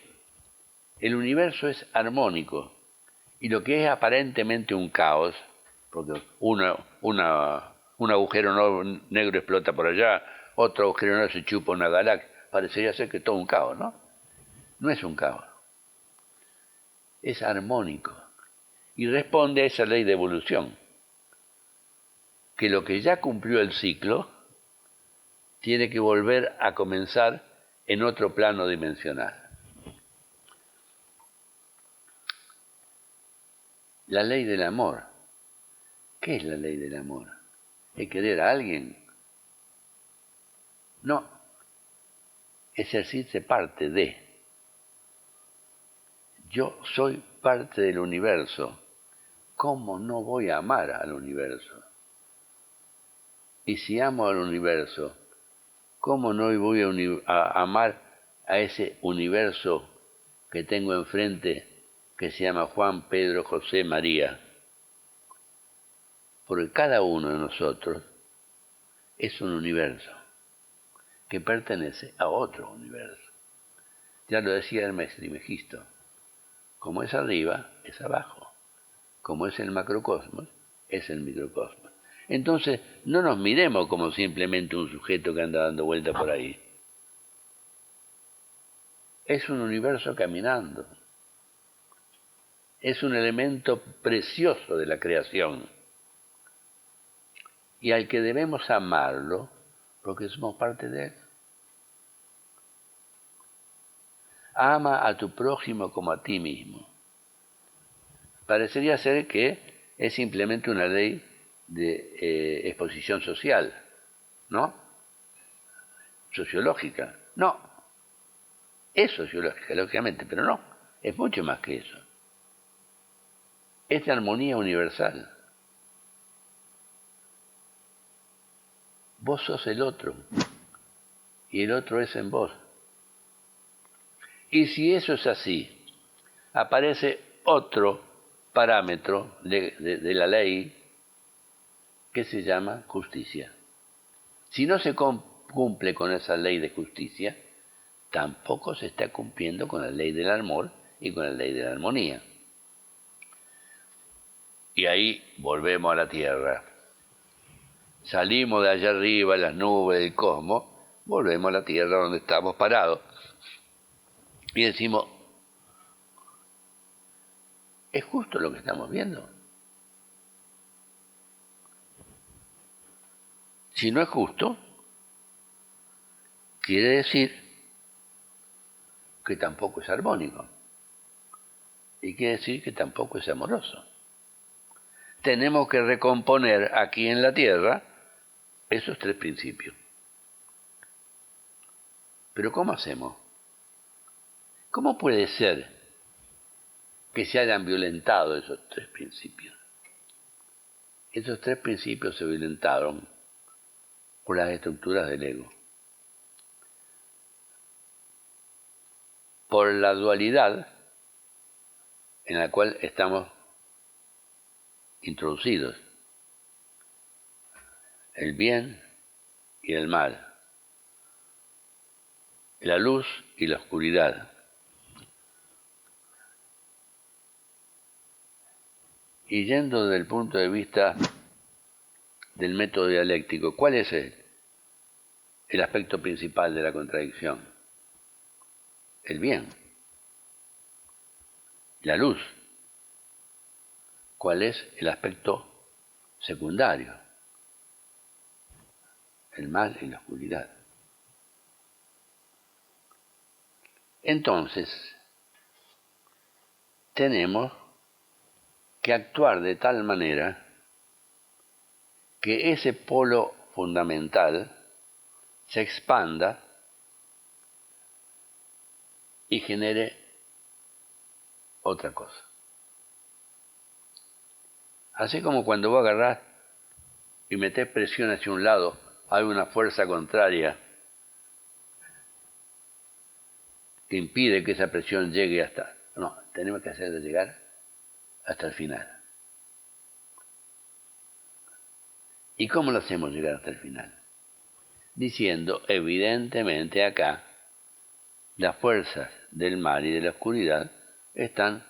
el universo es armónico y lo que es aparentemente un caos, porque un agujero negro explota por allá, otro agujero negro se chupa una galaxia, parecería ser que todo un caos, ¿no? No es un caos, es armónico y responde a esa ley de evolución, que lo que ya cumplió el ciclo tiene que volver a comenzar en otro plano dimensional. La ley del amor. ¿Qué es la ley del amor? ¿Es querer a alguien? No, es sentirse parte de. Yo soy parte del universo. ¿Cómo no voy a amar al universo? Y si amo al universo, ¿cómo no voy a amar a ese universo que tengo enfrente que se llama Juan, Pedro, José, María? Porque cada uno de nosotros es un universo que pertenece a otro universo. Ya lo decía Hermes Trismegisto, como es arriba, es abajo. Como es el macrocosmos, es el microcosmos. Entonces, no nos miremos como simplemente un sujeto que anda dando vuelta por ahí. Es un universo caminando. Es un elemento precioso de la creación. Y al que debemos amarlo, porque somos parte de él. Ama a tu prójimo como a ti mismo. Parecería ser que es simplemente una ley de exposición social, ¿no? Sociológica. No. Es sociológica, lógicamente, pero no. Es mucho más que eso. Es de armonía universal. vos sos el otro y el otro es en vos. Y si eso es así, aparece otro parámetro de la ley que se llama justicia. Si no se cumple con esa ley de justicia, tampoco se está cumpliendo con la ley del amor y con la ley de la armonía. Y ahí volvemos a la tierra. Salimos de allá arriba, las nubes del cosmos, volvemos a la tierra donde estamos parados. Y decimos, ¿es justo lo que estamos viendo? Si no es justo, quiere decir que tampoco es armónico. Y quiere decir que tampoco es amoroso. Tenemos que recomponer aquí en la tierra esos tres principios. Pero ¿cómo hacemos? ¿Cómo puede ser que se hayan violentado esos tres principios? Esos tres principios se violentaron por las estructuras del ego, por la dualidad en la cual estamos introducidos, el bien y el mal, la luz y la oscuridad. Y yendo desde el punto de vista del método dialéctico, ¿cuál es el aspecto principal de la contradicción? El bien, la luz. ¿Cuál es el aspecto secundario? El mal y la oscuridad. Entonces, tenemos que actuar de tal manera que ese polo fundamental se expanda y genere otra cosa. Así como cuando vos agarrás y metés presión hacia un lado, hay una fuerza contraria que impide que esa presión llegue hasta... No, tenemos que hacerla llegar hasta el final. ¿Y cómo lo hacemos llegar hasta el final? Diciendo, evidentemente acá, las fuerzas del mal y de la oscuridad están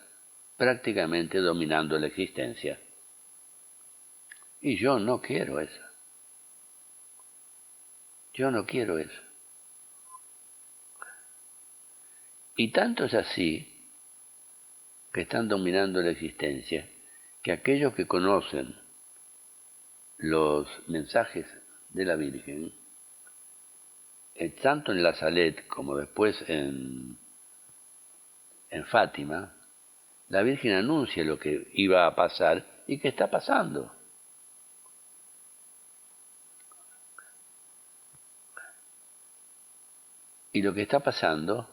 prácticamente dominando la existencia. Y yo no quiero eso. Yo no quiero eso. Y tanto es así que están dominando la existencia que aquellos que conocen los mensajes de la Virgen, tanto en la Salet como después en Fátima, la Virgen anuncia lo que iba a pasar y que está pasando. Y lo que está pasando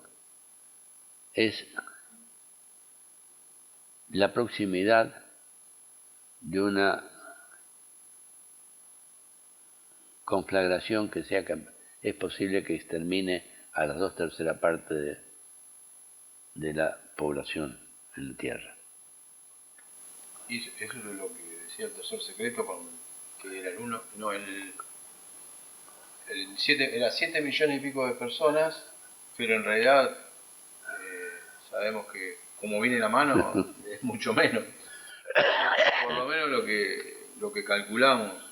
es la proximidad de una conflagración que es posible que extermine a las 2/3 partes de la población en la Tierra. Y eso es lo que decía el tercer secreto, que era era 7 millones y pico de personas, pero en realidad sabemos que como viene la mano es mucho menos. Por lo menos lo que calculamos.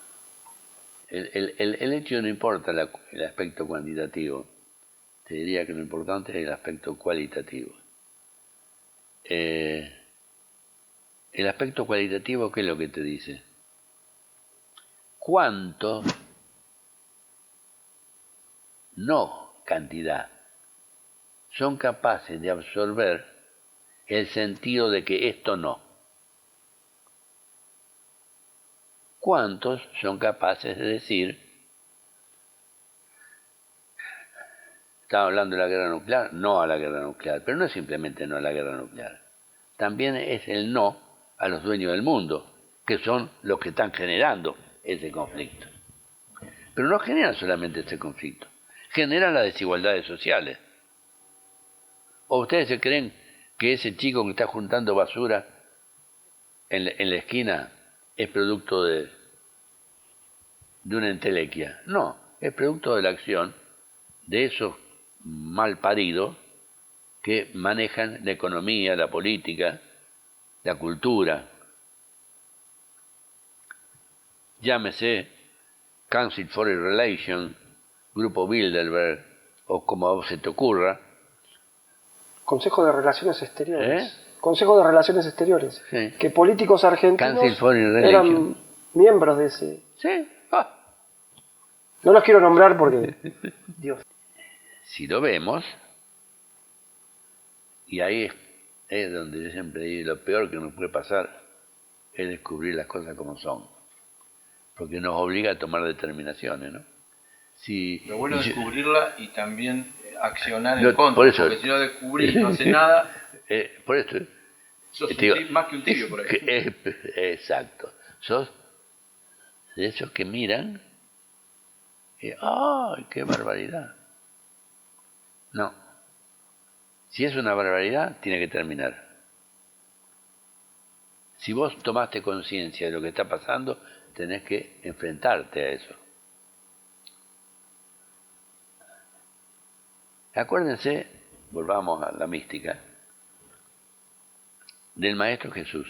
El hecho no importa el aspecto cuantitativo, te diría que lo importante es el aspecto cualitativo. El aspecto cualitativo, ¿qué es lo que te dice? ¿Cuánto? No cantidad. Son capaces de absorber el sentido de que esto no. ¿Cuántos son capaces de decir, estamos hablando de la guerra nuclear, no a la guerra nuclear, pero no es simplemente no a la guerra nuclear, también es el no a los dueños del mundo, que son los que están generando ese conflicto. Pero no generan solamente este conflicto, generan las desigualdades sociales. ¿O ustedes se creen que ese chico que está juntando basura en la esquina es producto de una entelequia? No, es producto de la acción de esos mal paridos que manejan la economía, la política, la cultura. Llámese Council for Relations, Grupo Bilderberg, o como a vos se te ocurra. Consejo de Relaciones Exteriores. ¿Eh? Consejo de Relaciones Exteriores. Sí. Que políticos argentinos Council for Relations. eran miembros de ese. Sí. Ah. No los quiero nombrar porque... Dios. Si lo vemos, y ahí es donde yo siempre digo, lo peor que nos puede pasar es descubrir las cosas como son, porque nos obliga a tomar determinaciones, ¿no? Lo bueno es descubrirla y también accionar No, en contra, por eso, porque si no descubrís, no hace nada, por esto, sos digo, más que un tibio por ahí. exacto, sos de esos que miran y ¡ay, qué barbaridad! No, si es una barbaridad, tiene que terminar. Si vos tomaste conciencia de lo que está pasando, tenés que enfrentarte a eso. Acuérdense, volvamos a la mística, del Maestro Jesús.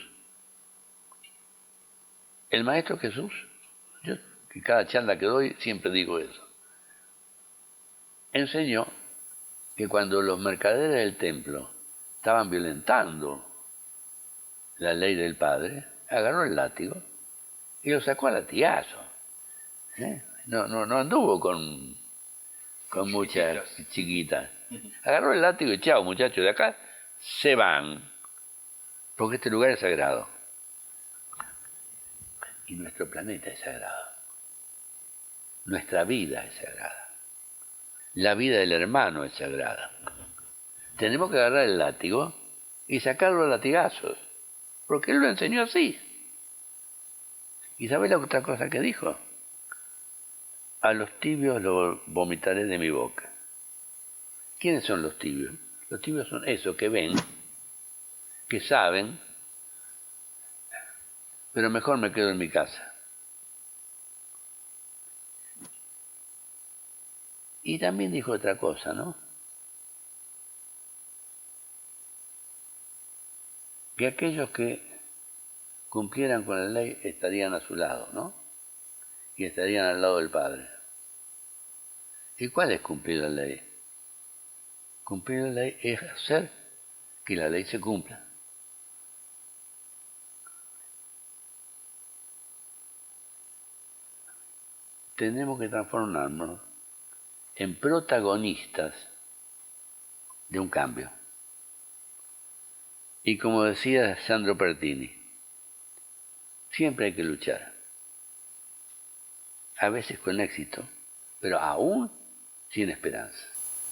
El Maestro Jesús, yo que cada charla que doy siempre digo eso, enseñó que cuando los mercaderes del templo estaban violentando la ley del Padre, agarró el látigo y lo sacó a latigazo. No anduvo con muchas chiquitas. Agarró el látigo y chao, muchachos, de acá se van, porque este lugar es sagrado. Y nuestro planeta es sagrado. Nuestra vida es sagrada. La vida del hermano es sagrada. Tenemos que agarrar el látigo y sacarlo a latigazos, porque él lo enseñó así. ¿Y sabés la otra cosa que dijo? A los tibios los vomitaré de mi boca. ¿Quiénes son los tibios? Los tibios son esos que ven, que saben, pero mejor me quedo en mi casa. Y también dijo otra cosa, ¿no? Que aquellos que cumplieran con la ley estarían a su lado, ¿no? Y estarían al lado del Padre. ¿Y cuál es cumplir la ley? Cumplir la ley es hacer que la ley se cumpla. Tenemos que transformarnos en protagonistas de un cambio. Y como decía Sandro Pertini, siempre hay que luchar. A veces con éxito, pero aún sin esperanza.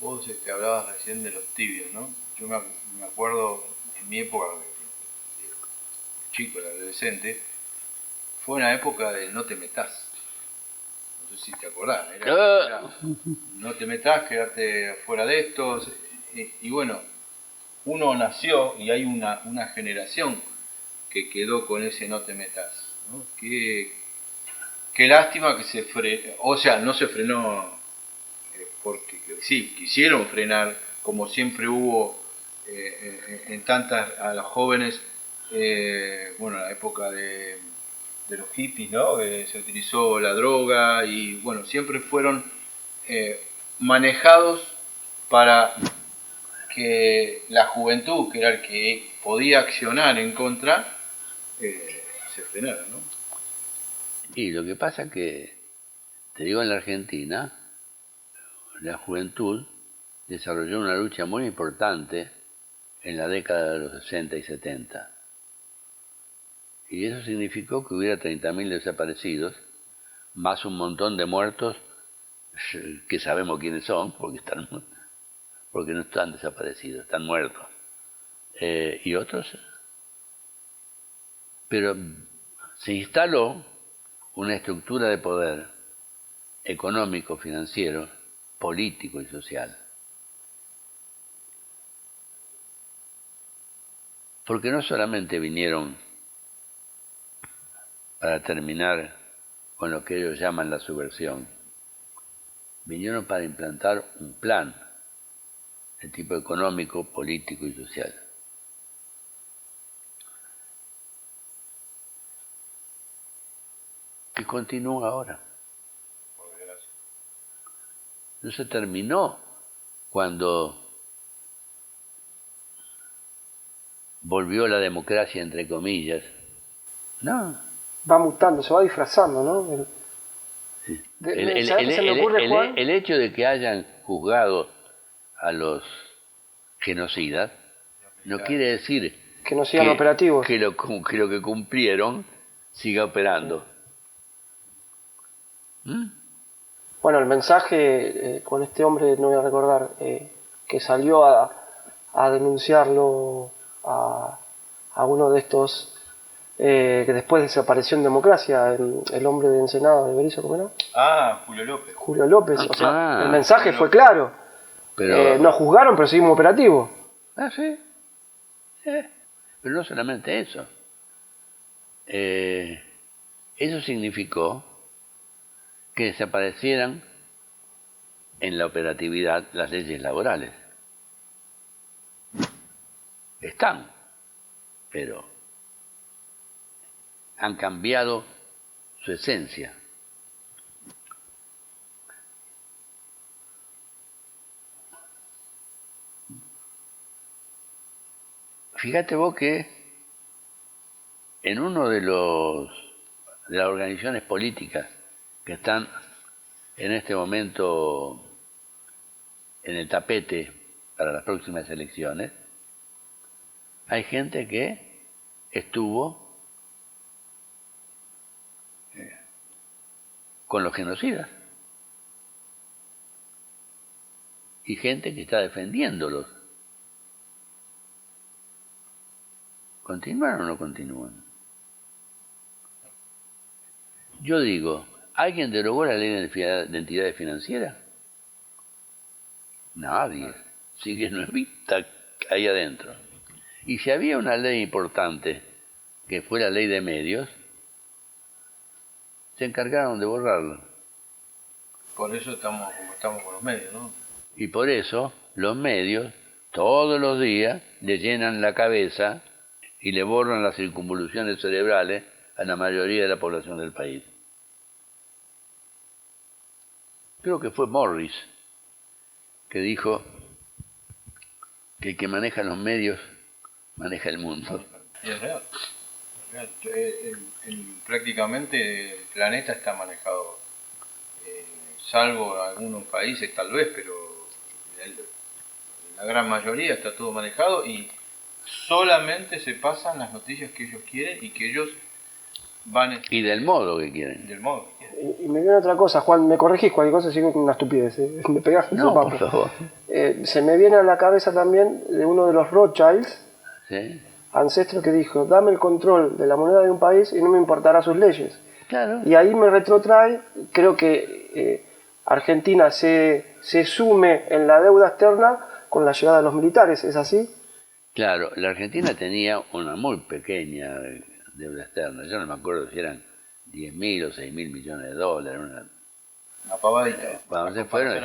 Vos hablabas recién de los tibios, ¿no? Yo me acuerdo en mi época, de chico, de adolescente, fue una época de no te metás. No sé si te acordás. Era, no te metás, quedarte fuera de esto. Y bueno, uno nació y hay una generación que quedó con ese no te metas, ¿no? Qué lástima que no se frenó porque sí, quisieron frenar, como siempre hubo en tantas, a los jóvenes, bueno, en la época de los hippies, ¿no? Se utilizó la droga y bueno, siempre fueron manejados para que la juventud, que era el que podía accionar en contra, se frenara, ¿no? Y lo que pasa que, te digo, en la Argentina, la juventud desarrolló una lucha muy importante en la década de los 60 y 70. Y eso significó que hubiera 30.000 desaparecidos, más un montón de muertos que sabemos quiénes son, porque no están desaparecidos, están muertos. Y otros. Pero se instaló una estructura de poder económico, financiero, político y social. Porque no solamente vinieron para terminar con lo que ellos llaman la subversión, vinieron para implantar un plan de tipo económico, político y social. Que continúa ahora. No se terminó cuando volvió la democracia, entre comillas. No. Va mutando, se va disfrazando, ¿no? El hecho de que hayan juzgado a los genocidas no quiere decir que no sigan operativos. Que lo que cumplieron siga operando. Bueno, el mensaje con este hombre, no voy a recordar, que salió a denunciarlo a uno de estos, que después desapareció en democracia, el hombre de Ensenada, de Berisso, ¿cómo era? Ah, Julio López. Julio López, o sea, el mensaje fue claro. Pero nos juzgaron, pero seguimos operativos. Ah, sí. Pero no solamente eso. Eso significó que desaparecieran en la operatividad las leyes laborales. Están, pero han cambiado su esencia. Fíjate vos que en uno de las organizaciones políticas que están en este momento en el tapete para las próximas elecciones, hay gente que estuvo con los genocidas y gente que está defendiéndolos. ¿Continúan o no continúan? Yo digo, ¿alguien derogó la ley de entidades financieras? Nadie. Sigue nuevita ahí adentro. Y si había una ley importante, que fue la ley de medios, se encargaron de borrarla. Por eso estamos como estamos con los medios, ¿no? Y por eso los medios todos los días le llenan la cabeza y le borran las circunvoluciones cerebrales a la mayoría de la población del país. Creo que fue Morris que dijo que el que maneja los medios maneja el mundo. Y es real. Prácticamente el planeta está manejado, salvo algunos países tal vez, pero la gran mayoría está todo manejado y solamente se pasan las noticias que ellos quieren y que ellos van... Y del modo que quieren. Del modo que quieren. Y me viene otra cosa, Juan, me corregís cualquier cosa, sigo con una estupidez, me pegás un No, sopapo. por favor. Se me viene a la cabeza también de uno de los Rothschilds, ¿Sí? ancestro, que dijo, dame el control de la moneda de un país y no me importará sus leyes. Claro. Y ahí me retrotrae, creo que Argentina se sume en la deuda externa con la llegada de los militares, ¿es así? Claro, la Argentina tenía una muy pequeña deuda externa. Yo no me acuerdo si eran 10.000 o 6.000 millones de dólares. Una pavadita. Cuando se fueron,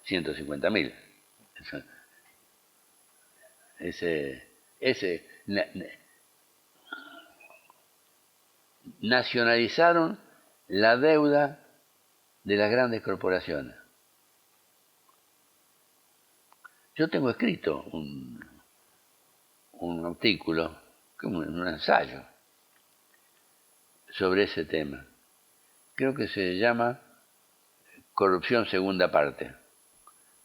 150.000. Nacionalizaron la deuda de las grandes corporaciones. Yo tengo escrito un artículo, como un ensayo, sobre ese tema. Creo que se llama Corrupción segunda parte,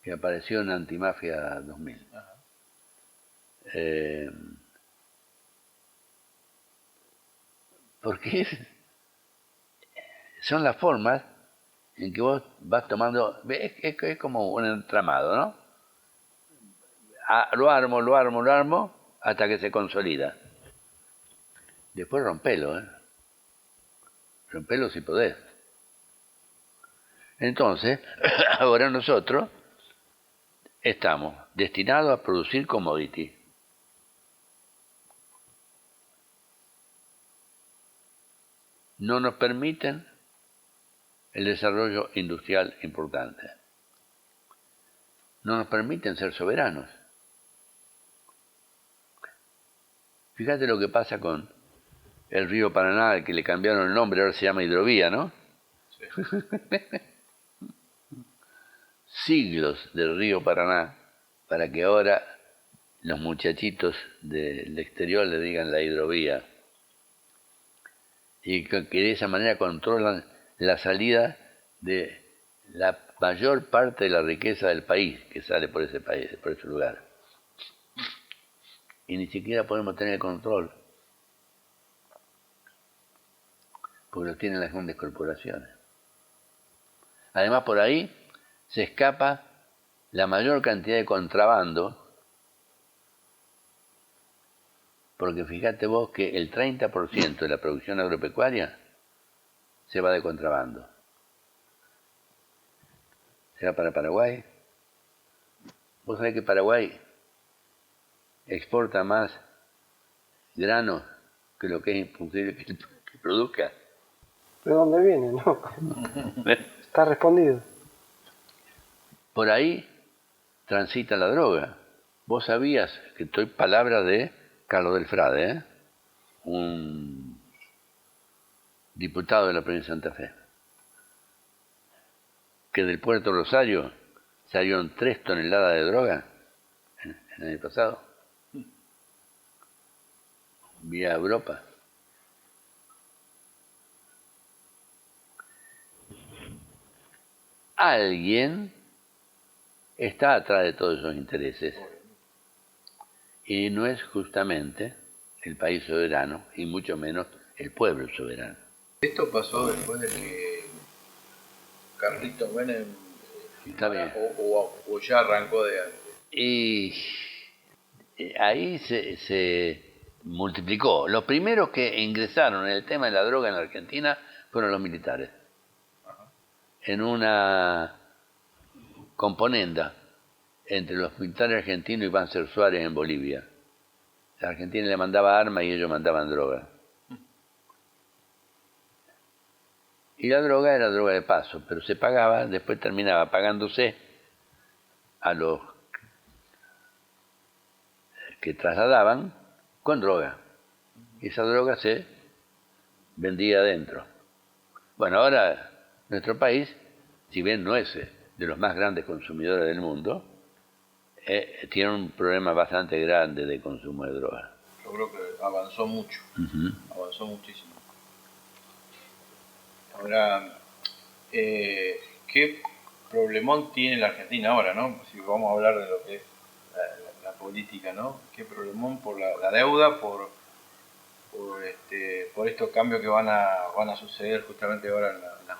que apareció en Antimafia 2000. Porque son las formas en que vos vas tomando, es como un entramado, ¿no? Lo armo, hasta que se consolida. Después rompelo, rompelo si podés. Entonces, ahora nosotros estamos destinados a producir commodity. No nos permiten el desarrollo industrial importante. No nos permiten ser soberanos. Fíjate lo que pasa con el río Paraná, al que le cambiaron el nombre, ahora se llama hidrovía, ¿no? Sí. Siglos del río Paraná para que ahora los muchachitos del exterior le digan la hidrovía. Y que de esa manera controlan la salida de la mayor parte de la riqueza del país que sale por ese país, por ese lugar. Y ni siquiera podemos tener el control, porque lo tienen las grandes corporaciones. Además, por ahí se escapa la mayor cantidad de contrabando, porque fíjate vos que el 30% de la producción agropecuaria se va de contrabando. Se va para Paraguay. Vos sabés que Paraguay exporta más grano que lo que es imposible que produzca. ¿De dónde viene? No. Está respondido. Por ahí transita la droga. Vos sabías que estoy palabra de Carlos del Frade, un diputado de la provincia de Santa Fe, que del puerto Rosario salieron 3 toneladas de droga en el año pasado, vía Europa. Alguien está atrás de todos esos intereses y no es justamente el país soberano y mucho menos el pueblo soberano. Esto pasó después de que Carlitos Menem Está bien. o ya arrancó de antes. Y ahí se multiplicó. Los primeros que ingresaron en el tema de la droga en la Argentina fueron los militares. En una componenda entre los militares argentinos y Banzer Suárez en Bolivia. La Argentina le mandaba armas y ellos mandaban droga. Y la droga era droga de paso, pero se pagaba, después terminaba pagándose a los que trasladaban con droga. Y esa droga se vendía adentro. Bueno, ahora nuestro país, si bien no es de los más grandes consumidores del mundo, tiene un problema bastante grande de consumo de droga. Yo creo que avanzó mucho, avanzó muchísimo. Ahora, ¿qué problemón tiene la Argentina ahora, no? Si vamos a hablar de lo que es la política, ¿no? ¿Qué problemón por la deuda, por estos cambios que van a suceder justamente ahora en la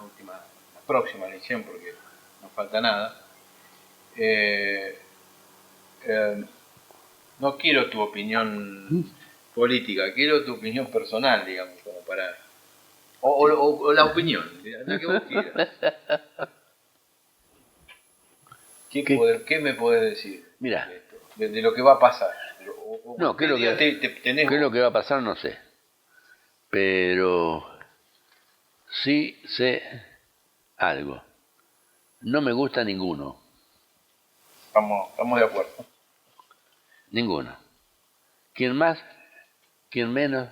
próxima elección, porque no falta nada? No quiero tu opinión política, quiero tu opinión personal, digamos, como para... O la opinión, la que vos quieras. ¿Qué me podés decir? Mira, de lo que va a pasar. No, ¿qué es lo que va a pasar? No sé. Pero sí sé algo. No me gusta ninguno. Estamos de acuerdo. Ninguno. Quien más, quien menos,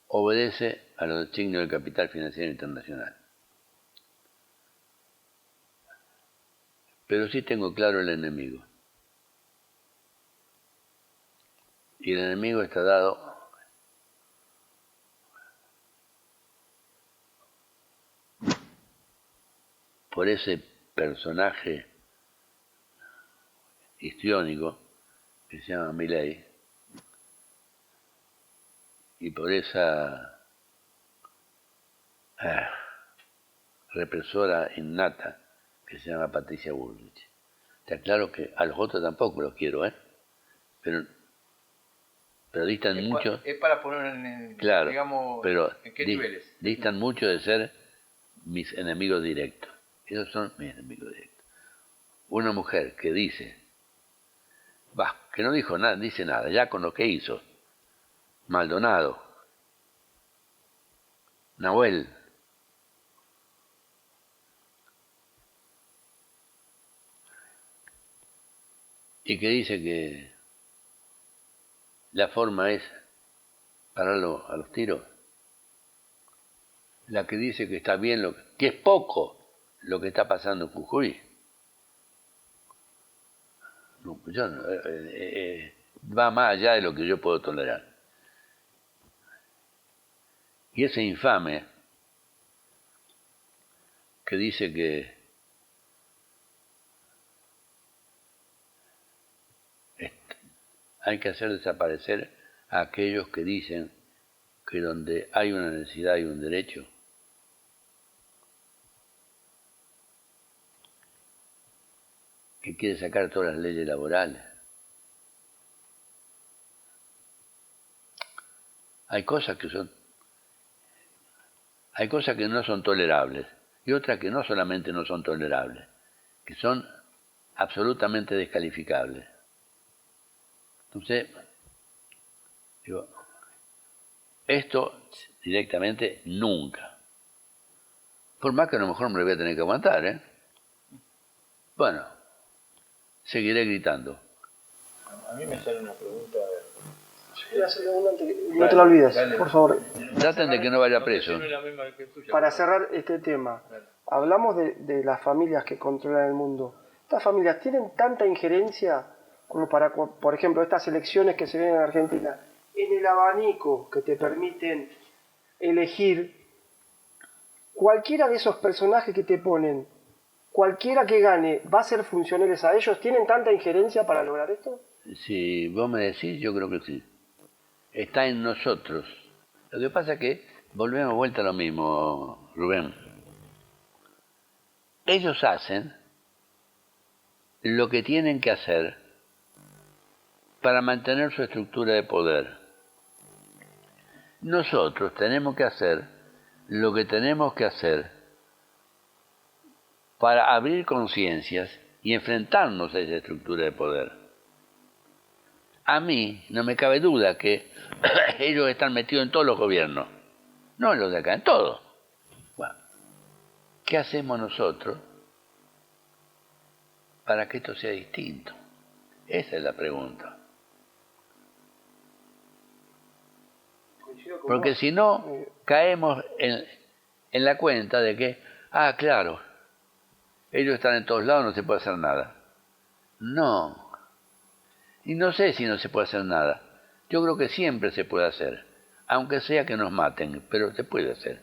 obedece a los designios del capital financiero internacional. Pero sí tengo claro el enemigo. Y el enemigo está dado por ese personaje histriónico que se llama Milei y por esa represora innata que se llama Patricia Bullrich. Está claro que a los otros tampoco los quiero, pero distan mucho. Es para poner en claro, pero ¿en qué niveles? Distan mucho de ser mis enemigos directos. Esos son, miren, microdialectos. Una mujer que dice, que no dijo nada, dice nada, ya con lo que hizo, Maldonado, Nahuel, y que dice que la forma es pararlo a los tiros, la que dice que está bien, que es poco lo que está pasando en Jujuy. No, va más allá de lo que yo puedo tolerar. Y ese infame que dice que hay que hacer desaparecer a aquellos que dicen que donde hay una necesidad hay un derecho. Que quiere sacar todas las leyes laborales. Hay cosas que no son tolerables y otras que no solamente no son tolerables, que son absolutamente descalificables. Entonces, digo, esto directamente nunca. Por más que a lo mejor me lo voy a tener que aguantar, ¿eh? Bueno, seguiré gritando. A mí me sale una pregunta. No te la olvides, por favor. Traten de que no vaya preso. Para cerrar este tema, hablamos de las familias que controlan el mundo. ¿Estas familias tienen tanta injerencia como para, por ejemplo, estas elecciones que se ven en Argentina, en el abanico que te permiten elegir cualquiera de esos personajes que te ponen, cualquiera que gane, va a ser funcionales a ellos? ¿Tienen tanta injerencia para lograr esto? Si vos me decís, yo creo que sí. Está en nosotros. Lo que pasa es que volvemos vuelta a lo mismo, Rubén. Ellos hacen lo que tienen que hacer para mantener su estructura de poder. Nosotros tenemos que hacer lo que tenemos que hacer para abrir conciencias y enfrentarnos a esa estructura de poder. A mí no me cabe duda que ellos están metidos en todos los gobiernos, no en los de acá, en todos. Bueno, ¿qué hacemos nosotros para que esto sea distinto? Esa es la pregunta. Porque si no, caemos en la cuenta de que, claro, ellos están en todos lados, no se puede hacer nada. No. Y no sé si no se puede hacer nada. Yo creo que siempre se puede hacer, aunque sea que nos maten, pero se puede hacer.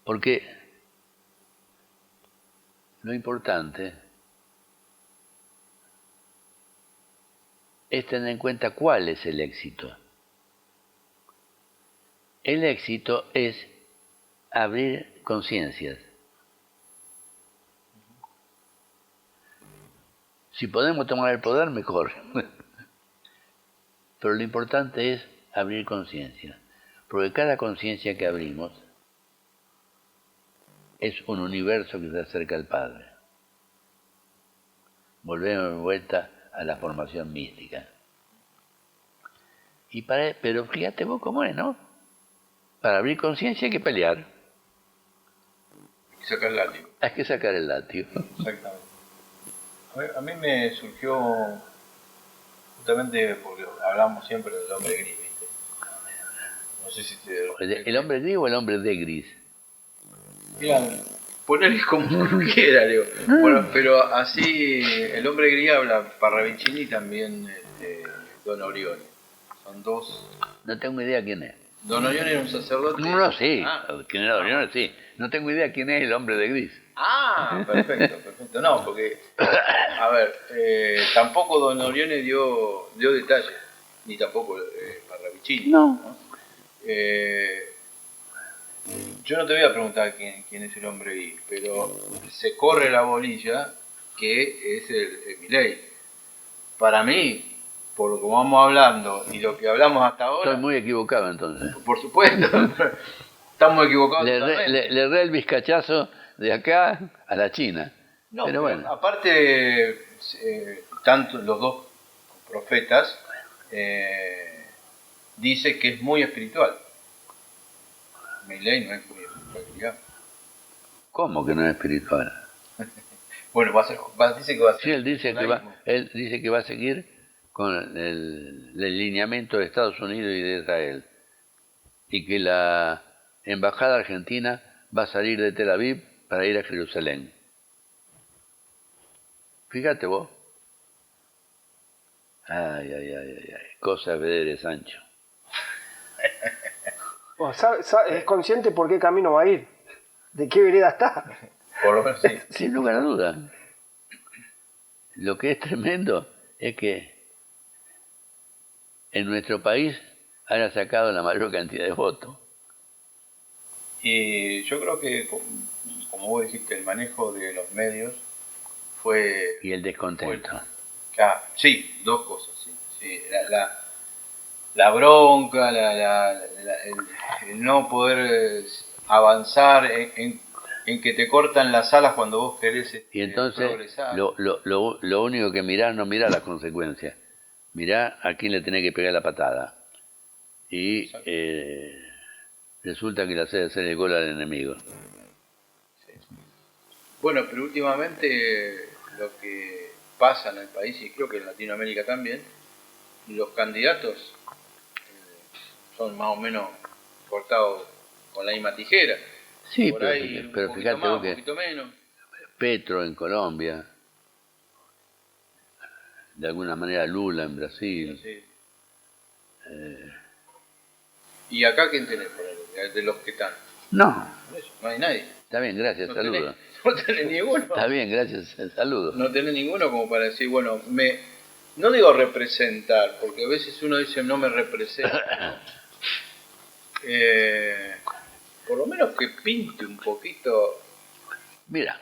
Porque lo importante es tener en cuenta cuál es el éxito. El éxito es abrir conciencias. Si podemos tomar el poder, mejor. Pero lo importante es abrir conciencia. Porque cada conciencia que abrimos es un universo que se acerca al Padre. Volvemos de vuelta a la formación mística. Pero fíjate vos cómo es, ¿no? Para abrir conciencia hay que pelear. Hay que sacar el látigo. Hay que sacar el látigo. Exactamente. A mí me surgió, justamente porque hablamos siempre del hombre gris, ¿viste? No sé si te... ¿El hombre gris o el hombre de gris? Digan, ponerle como quiera, digo. Bueno, pero así, el hombre gris habla Parravicini y también Don Orione. Son dos... No tengo idea quién es. Don Orione era un sacerdote. No, sí. ¿Quién era Don Orione? Sí. No tengo idea quién es el hombre de gris. Perfecto. No, porque, a ver, tampoco Don Orione dio detalles, ni tampoco Parravicini. No. Yo no te voy a preguntar quién es el hombre gris, pero se corre la bolilla que es el Milei. Para mí, por lo que vamos hablando y lo que hablamos hasta ahora... Estoy muy equivocado entonces. Por supuesto, estamos equivocados. Le erré el vizcachazo de acá a la China. No, pero bueno, aparte, tanto los dos profetas dice que es muy espiritual. Milei no es muy espiritual, digamos. ¿cómo que no es espiritual? Bueno, dice que va a ser. Sí, él dice judaísmo. que va a seguir con el lineamiento de Estados Unidos y de Israel, y que la embajada argentina va a salir de Tel Aviv para ir a Jerusalén. Fíjate vos. Ay, cosas de Sancho. Bueno, es consciente por qué camino va a ir, de qué vereda está. Por lo menos sí. Sin lugar a dudas. Lo que es tremendo es que en nuestro país haya sacado la mayor cantidad de votos. Y yo creo que, como vos dijiste, el manejo de los medios fue... Y el descontento. Sí, dos cosas. Sí. La bronca, el no poder avanzar en que te cortan las alas cuando vos querés Y entonces progresar. lo único que mirás, no mirás las consecuencias. Mirá a quién le tenés que pegar la patada. Y resulta que le haces hacer el gol al enemigo. Sí. Bueno, pero últimamente lo que pasa en el país, y creo que en Latinoamérica también, los candidatos son más o menos cortados con la misma tijera. Sí, Por ahí pero un fíjate poquito más, vos un que poquito menos. Petro en Colombia, de alguna manera Lula en Brasil. Sí. ¿Y acá quién tenés por ahí? De los que están. No, No hay nadie. está bien, gracias, No saludos. no tenés ninguno. Está bien, gracias, saludos. No tenés ninguno como para decir, bueno, no digo representar, porque a veces uno dice no me representa, ¿no? Por lo menos que pinte un poquito. Mira,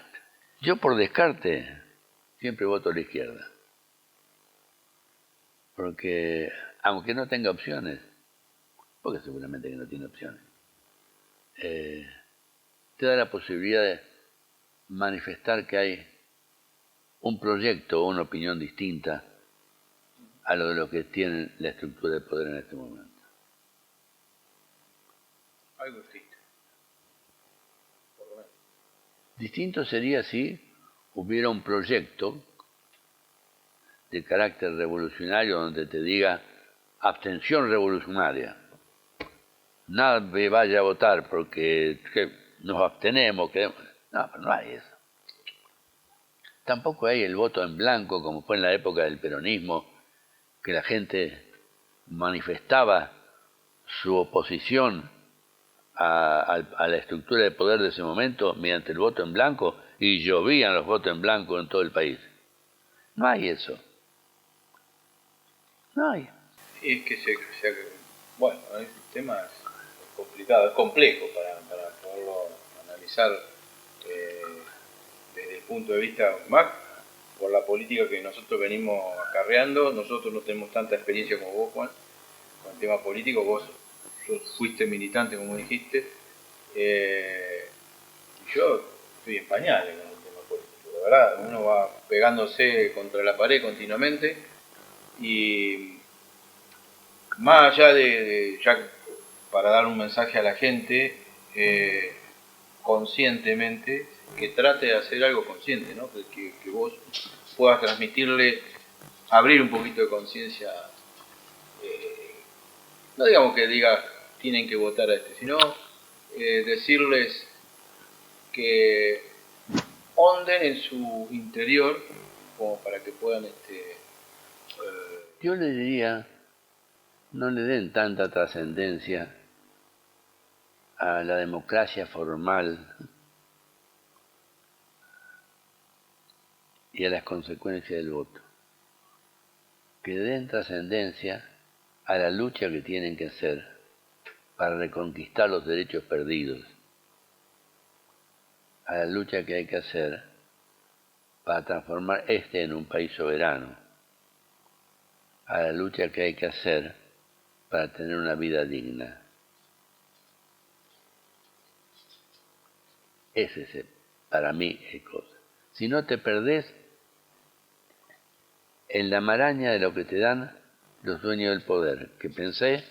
yo por descarte siempre voto a la izquierda. Porque, aunque no tenga opciones, porque seguramente que no tiene opciones, te da la posibilidad de manifestar que hay un proyecto o una opinión distinta a lo de lo que tiene la estructura de poder en este momento. Algo distinto. Por lo menos. Distinto sería si hubiera un proyecto de carácter revolucionario donde te diga abstención revolucionaria. Nadie vaya a votar porque nos abstenemos. No, pero no hay eso. Tampoco hay el voto en blanco como fue en la época del peronismo, que la gente manifestaba su oposición a la estructura de poder de ese momento mediante el voto en blanco y llovían los votos en blanco en todo el país. No hay eso. No hay. Y es que bueno, el tema es complicado, es complejo para poderlo analizar desde el punto de vista más por la política que nosotros venimos acarreando. Nosotros no tenemos tanta experiencia como vos, Juan, con el tema político. Vos fuiste militante, como dijiste, y yo estoy en pañales con el tema político. La verdad, uno va pegándose contra la pared continuamente y más allá de ya para dar un mensaje a la gente, conscientemente, que trate de hacer algo consciente, ¿no? Que vos puedas transmitirle, abrir un poquito de conciencia, no digamos que diga tienen que votar a este, sino decirles que honden en su interior como para que puedan Yo le diría, no le den tanta trascendencia a la democracia formal y a las consecuencias del voto. Que den trascendencia a la lucha que tienen que hacer para reconquistar los derechos perdidos, a la lucha que hay que hacer para transformar este en un país soberano, a la lucha que hay que hacer para tener una vida digna. Ese es para mí es cosa. Si no te perdés en la maraña de lo que te dan los dueños del poder, que pensé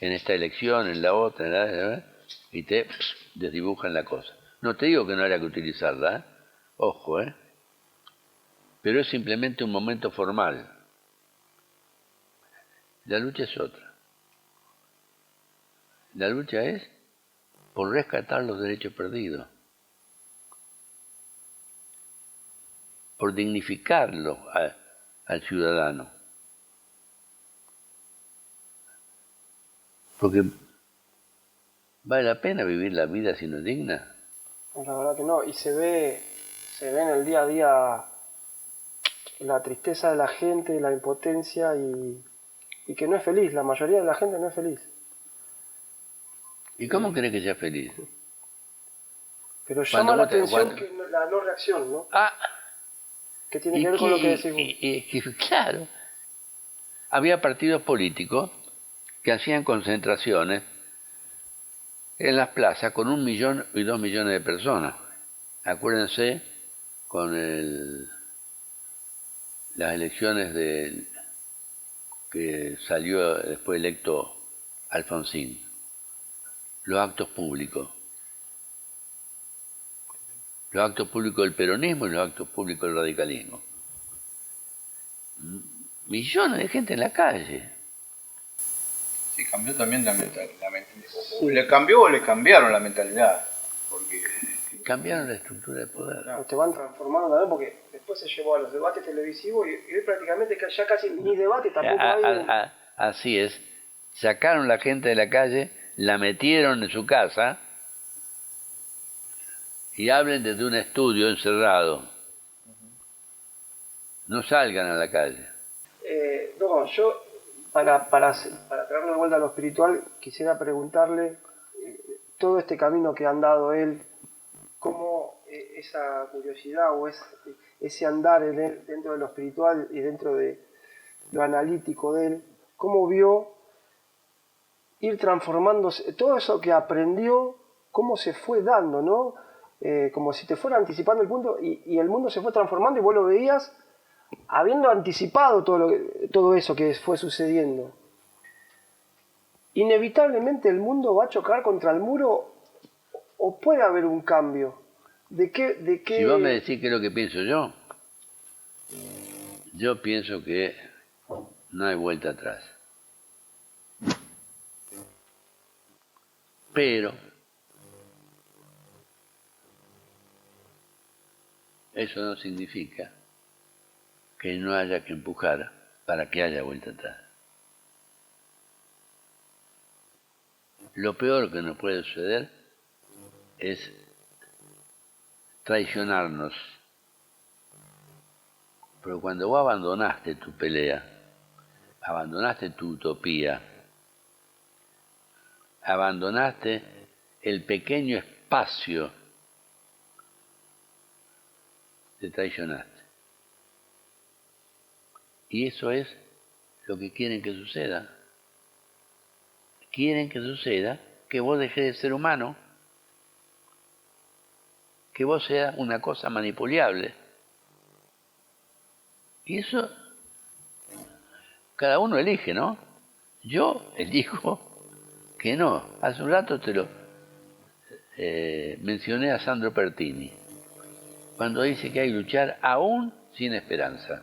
en esta elección, en la otra, y te desdibujan la cosa. No te digo que no haya que utilizarla, ¿eh? Ojo, pero es simplemente un momento formal. La lucha es otra. La lucha es por rescatar los derechos perdidos, por dignificarlo al ciudadano. Porque vale la pena vivir la vida si no es digna. La verdad que no, y se ve en el día a día la tristeza de la gente, la impotencia y que no es feliz, la mayoría de la gente no es feliz. ¿Y cómo crees que sea feliz? Pero llama la atención que la no reacción, ¿no? Que tiene que ver con lo que decís vos. Claro. Había partidos políticos que hacían concentraciones en las plazas con 1 millón y 2 millones de personas. Acuérdense con las elecciones que salió después electo Alfonsín. Los actos públicos. Los actos públicos del peronismo y los actos públicos del radicalismo. Millones de gente en la calle. Sí, cambió también la mentalidad. Sí. ¿Le cambió o le cambiaron la mentalidad? Porque cambiaron la estructura de poder. Claro. Te van transformando también porque después se llevó a los debates televisivos y hoy prácticamente ya casi ni debate tampoco hay. Así es. Sacaron la gente de la calle, la metieron en su casa y hablen desde un estudio encerrado. No salgan a la calle. No, yo para traerlo de vuelta a lo espiritual quisiera preguntarle todo este camino que han dado él, cómo esa curiosidad o ese andar en él, dentro de lo espiritual y dentro de lo analítico de él, cómo vio ir transformándose, todo eso que aprendió, cómo se fue dando, ¿no? Como si te fuera anticipando el punto y el mundo se fue transformando y vos lo veías habiendo anticipado todo eso que fue sucediendo. Inevitablemente el mundo va a chocar contra el muro o puede haber un cambio. ¿De qué? Si vos me decís qué es lo que pienso yo pienso que no hay vuelta atrás. Pero eso no significa que no haya que empujar para que haya vuelta atrás. Lo peor que nos puede suceder es traicionarnos. Pero cuando vos abandonaste tu pelea, abandonaste tu utopía, abandonaste el pequeño espacio, te traicionaste. Y eso es lo que quieren que suceda. Quieren que suceda que vos dejes de ser humano, que vos seas una cosa manipulable. Y eso cada uno elige, ¿no? Yo elijo que no. Hace un rato te lo mencioné a Sandro Pertini, cuando dice que hay que luchar aún sin esperanza.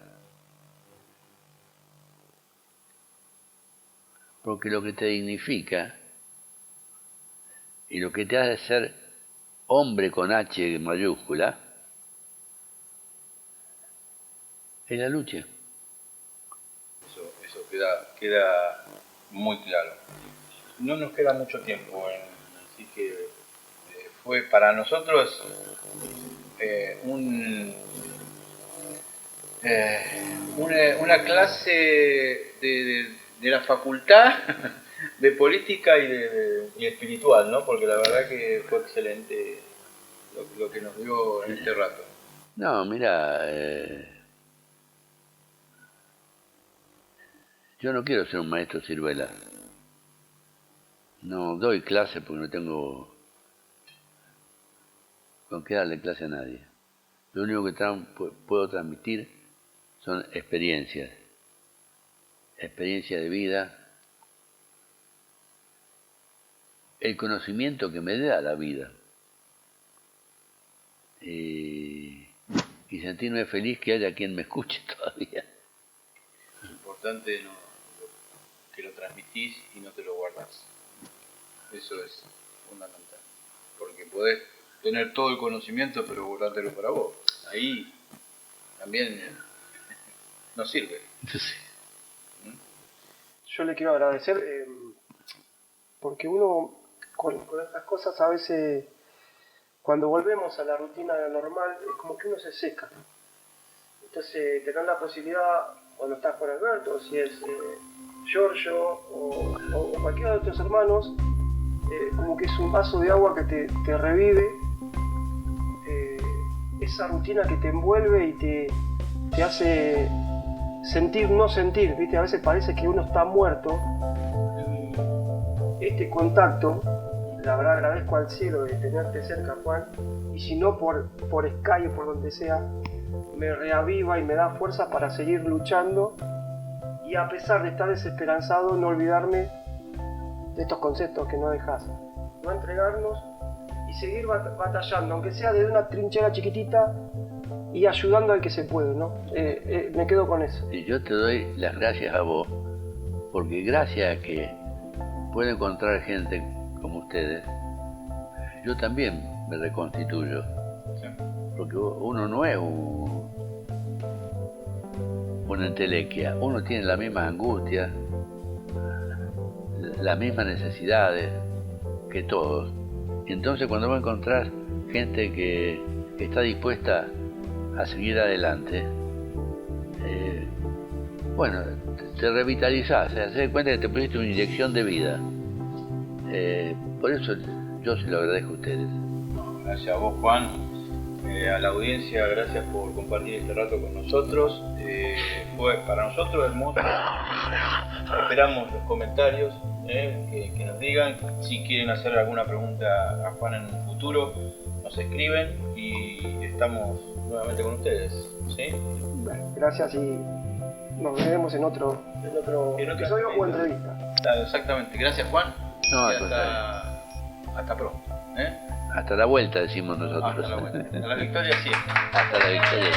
Porque lo que te dignifica y lo que te hace ser hombre con H mayúscula es la lucha. Eso queda muy claro. No nos queda mucho tiempo, así que fue para nosotros una clase de la facultad de política y espiritual, ¿no? Porque la verdad que fue excelente lo que nos dio en este rato. No, mira, yo no quiero ser un maestro ciruela. No doy clase porque no tengo con qué darle clase a nadie. Lo único que puedo transmitir son experiencias de vida, el conocimiento que me da la vida, y sentirme feliz que haya quien me escuche todavía. Es importante que lo transmitís y no te lo guardás. Eso es fundamental. Porque podés tener todo el conocimiento, pero guardártelo para vos. Ahí también no sirve. Entonces, Yo le quiero agradecer porque uno con estas cosas a veces, cuando volvemos a la rutina normal, es como que uno se seca. Entonces, tener la posibilidad, cuando estás con Alberto, o si es Giorgio o cualquiera de otros hermanos, como que es un vaso de agua que te revive esa rutina que te envuelve y te hace sentir, no sentir, ¿viste? A veces parece que uno está muerto y este contacto, la verdad agradezco al cielo de tenerte cerca, Juan, y si no por Skype o por donde sea, me reaviva y me da fuerza para seguir luchando y a pesar de estar desesperanzado, no olvidarme de estos conceptos que no dejas, no entregarnos y seguir batallando, aunque sea desde una trinchera chiquitita y ayudando al que se puede, ¿no? Me quedo con eso. y yo te doy las gracias a vos, porque gracias a que puedo encontrar gente como ustedes, yo también me reconstituyo. Sí. Porque uno no es una entelequia, uno tiene las mismas angustias, las mismas necesidades que todos. Y entonces cuando vos encontrás gente que está dispuesta a seguir adelante, bueno, te revitalizás, te das cuenta que te pusiste una inyección de vida. Por eso yo se lo agradezco a ustedes. Gracias a vos, Juan. A la audiencia, gracias por compartir este rato con nosotros. Fue para nosotros hermoso. Esperamos los comentarios, que nos digan si quieren hacer alguna pregunta a Juan en el futuro. Nos escriben y estamos nuevamente con ustedes. ¿Sí? Bueno, gracias y nos veremos en otro episodio o entrevista. Exactamente. Gracias, Juan. No, Y al hasta pronto. Hasta la vuelta, decimos nosotros. Hasta la vuelta. A la victoria siempre. Hasta la victoria.